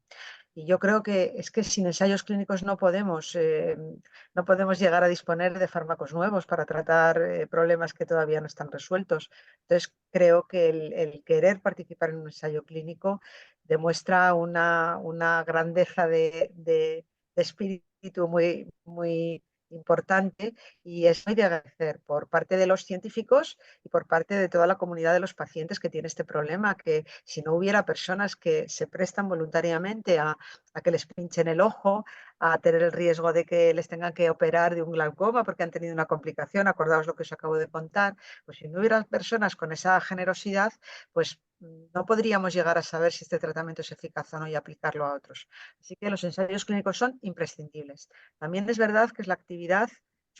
Y yo creo que es que sin ensayos clínicos no podemos llegar a disponer de fármacos nuevos para tratar problemas que todavía no están resueltos. Entonces, creo que el querer participar en un ensayo clínico demuestra una grandeza de espíritu muy, muy importante, y es muy de agradecer por parte de los científicos y por parte de toda la comunidad de los pacientes que tiene este problema, que si no hubiera personas que se prestan voluntariamente a que les pinchen el ojo, a tener el riesgo de que les tengan que operar de un glaucoma porque han tenido una complicación, acordaos lo que os acabo de contar, pues si no hubiera personas con esa generosidad, pues no podríamos llegar a saber si este tratamiento es eficaz o no y aplicarlo a otros. Así que los ensayos clínicos son imprescindibles. También es verdad que es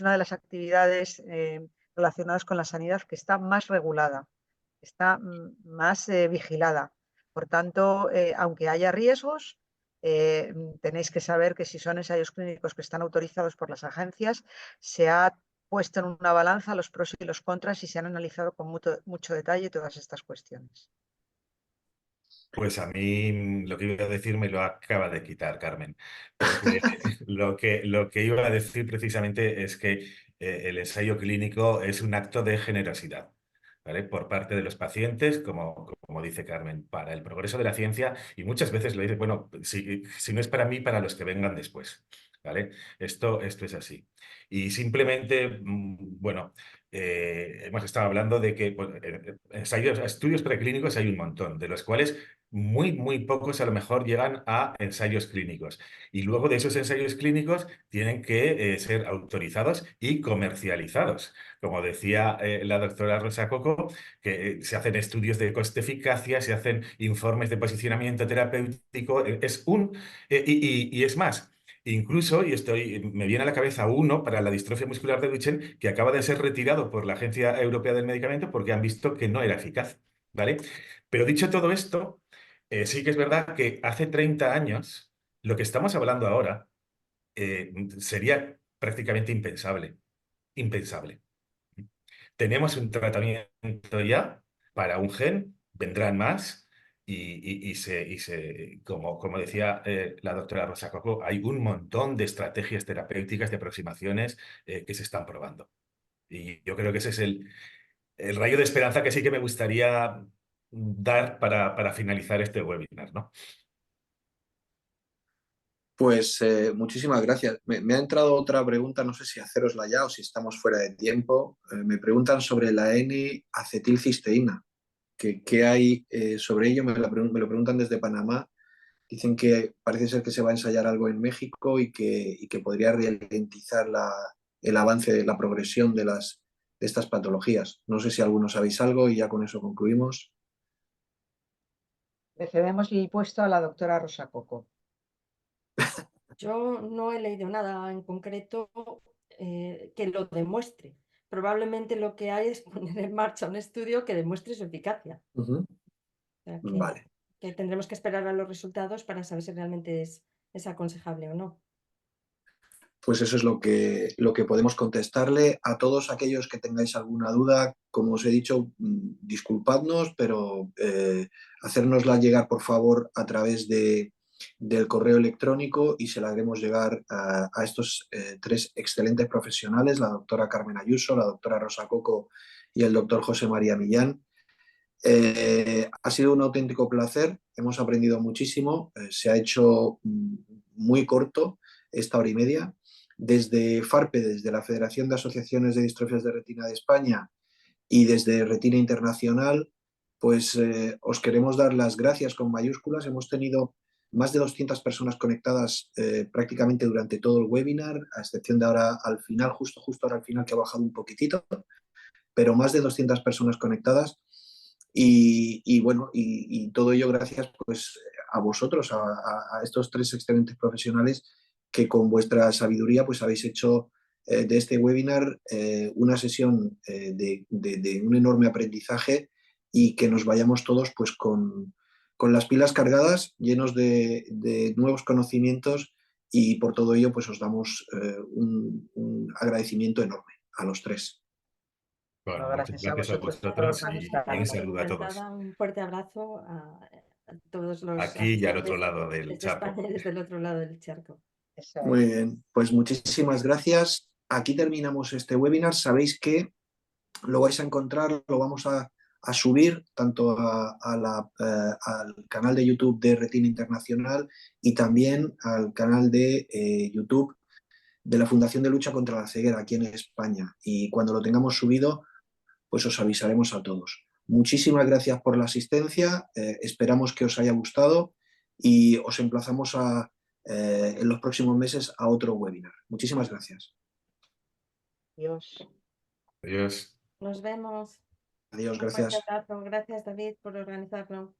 una de las actividades relacionadas con la sanidad que está más regulada, está más vigilada. Por tanto, aunque haya riesgos, tenéis que saber que si son ensayos clínicos que están autorizados por las agencias, se ha puesto en una balanza los pros y los contras y se han analizado con mucho detalle todas estas cuestiones. Pues a mí lo que iba a decir me lo acaba de quitar, Carmen, porque lo que iba a decir precisamente es que el ensayo clínico es un acto de generosidad, ¿vale? Por parte de los pacientes, como dice Carmen, para el progreso de la ciencia, y muchas veces lo dice, bueno, si no es para mí, para los que vengan después, ¿vale? Esto es así. Y simplemente, bueno, hemos estado hablando de que bueno, estudios preclínicos hay un montón, de los cuales muy pocos a lo mejor llegan a ensayos clínicos. Y luego de esos ensayos clínicos tienen que ser autorizados y comercializados. Como decía la doctora Rosa Coco, que se hacen estudios de coste-eficacia, se hacen informes de posicionamiento terapéutico. Y es más. Incluso, me viene a la cabeza uno para la distrofia muscular de Duchenne que acaba de ser retirado por la Agencia Europea del Medicamento porque han visto que no era eficaz, ¿vale? Pero dicho todo esto, sí que es verdad que hace 30 años lo que estamos hablando ahora sería prácticamente impensable. Impensable. Tenemos un tratamiento ya para un gen, vendrán más como decía la doctora Rosa Coco, hay un montón de estrategias terapéuticas, de aproximaciones que se están probando. Y yo creo que ese es el rayo de esperanza que sí que me gustaría dar para finalizar este webinar, ¿no? Pues muchísimas gracias. Me ha entrado otra pregunta, no sé si hacerosla ya o si estamos fuera de tiempo. Me preguntan sobre la N-acetilcisteína. ¿Qué hay sobre ello? Me lo preguntan desde Panamá. Dicen que parece ser que se va a ensayar algo en México y que podría ralentizar el avance de la progresión de estas patologías. No sé si algunos sabéis algo y ya con eso concluimos. Le cedemos el puesto a la doctora Rosa Coco. Yo no he leído nada en concreto que lo demuestre. Probablemente lo que hay es poner en marcha un estudio que demuestre su eficacia. Uh-huh. O sea, Vale. que tendremos que esperar a los resultados para saber si realmente es aconsejable o no. Pues eso es lo que podemos contestarle. A todos aquellos que tengáis alguna duda, como os he dicho, disculpadnos, pero hacérnosla llegar, por favor, a través del correo electrónico y se la haremos llegar a estos tres excelentes profesionales, la doctora Carmen Ayuso, la doctora Rosa Coco y el doctor José María Millán. Ha sido un auténtico placer, hemos aprendido muchísimo, se ha hecho muy corto esta hora y media. Desde FARPE, desde la Federación de Asociaciones de Distrofias de Retina de España y desde Retina Internacional, pues os queremos dar las gracias con mayúsculas. Hemos tenido más de 200 personas conectadas prácticamente durante todo el webinar, a excepción de ahora al final, justo ahora al final que ha bajado un poquitito, pero más de 200 personas conectadas. Y bueno, y todo ello gracias pues a vosotros, a estos tres excelentes profesionales que con vuestra sabiduría pues habéis hecho de este webinar una sesión de un enorme aprendizaje y que nos vayamos todos pues con las pilas cargadas, llenos de nuevos conocimientos y por todo ello pues os damos un agradecimiento enorme a los tres. Bueno, muchas Gracias a gracias a vosotros por vosotros y un organizarlo. saludo a todos. Un fuerte abrazo a todos los Aquí y al otro asistentes lado del desde charco. España y desde el otro lado del charco. Muy bien, pues muchísimas gracias. Aquí terminamos este webinar. Sabéis que lo vais a encontrar, lo vamos a subir tanto al canal de YouTube de Retina Internacional y también al canal de YouTube de la Fundación de Lucha contra la Ceguera aquí en España. Y cuando lo tengamos subido, pues os avisaremos a todos. Muchísimas gracias por la asistencia, esperamos que os haya gustado y os emplazamos en los próximos meses a otro webinar. Muchísimas gracias. Adiós. Adiós. Nos vemos. Adiós, Un fuerte gracias. abrazo. Gracias, David, por organizarlo.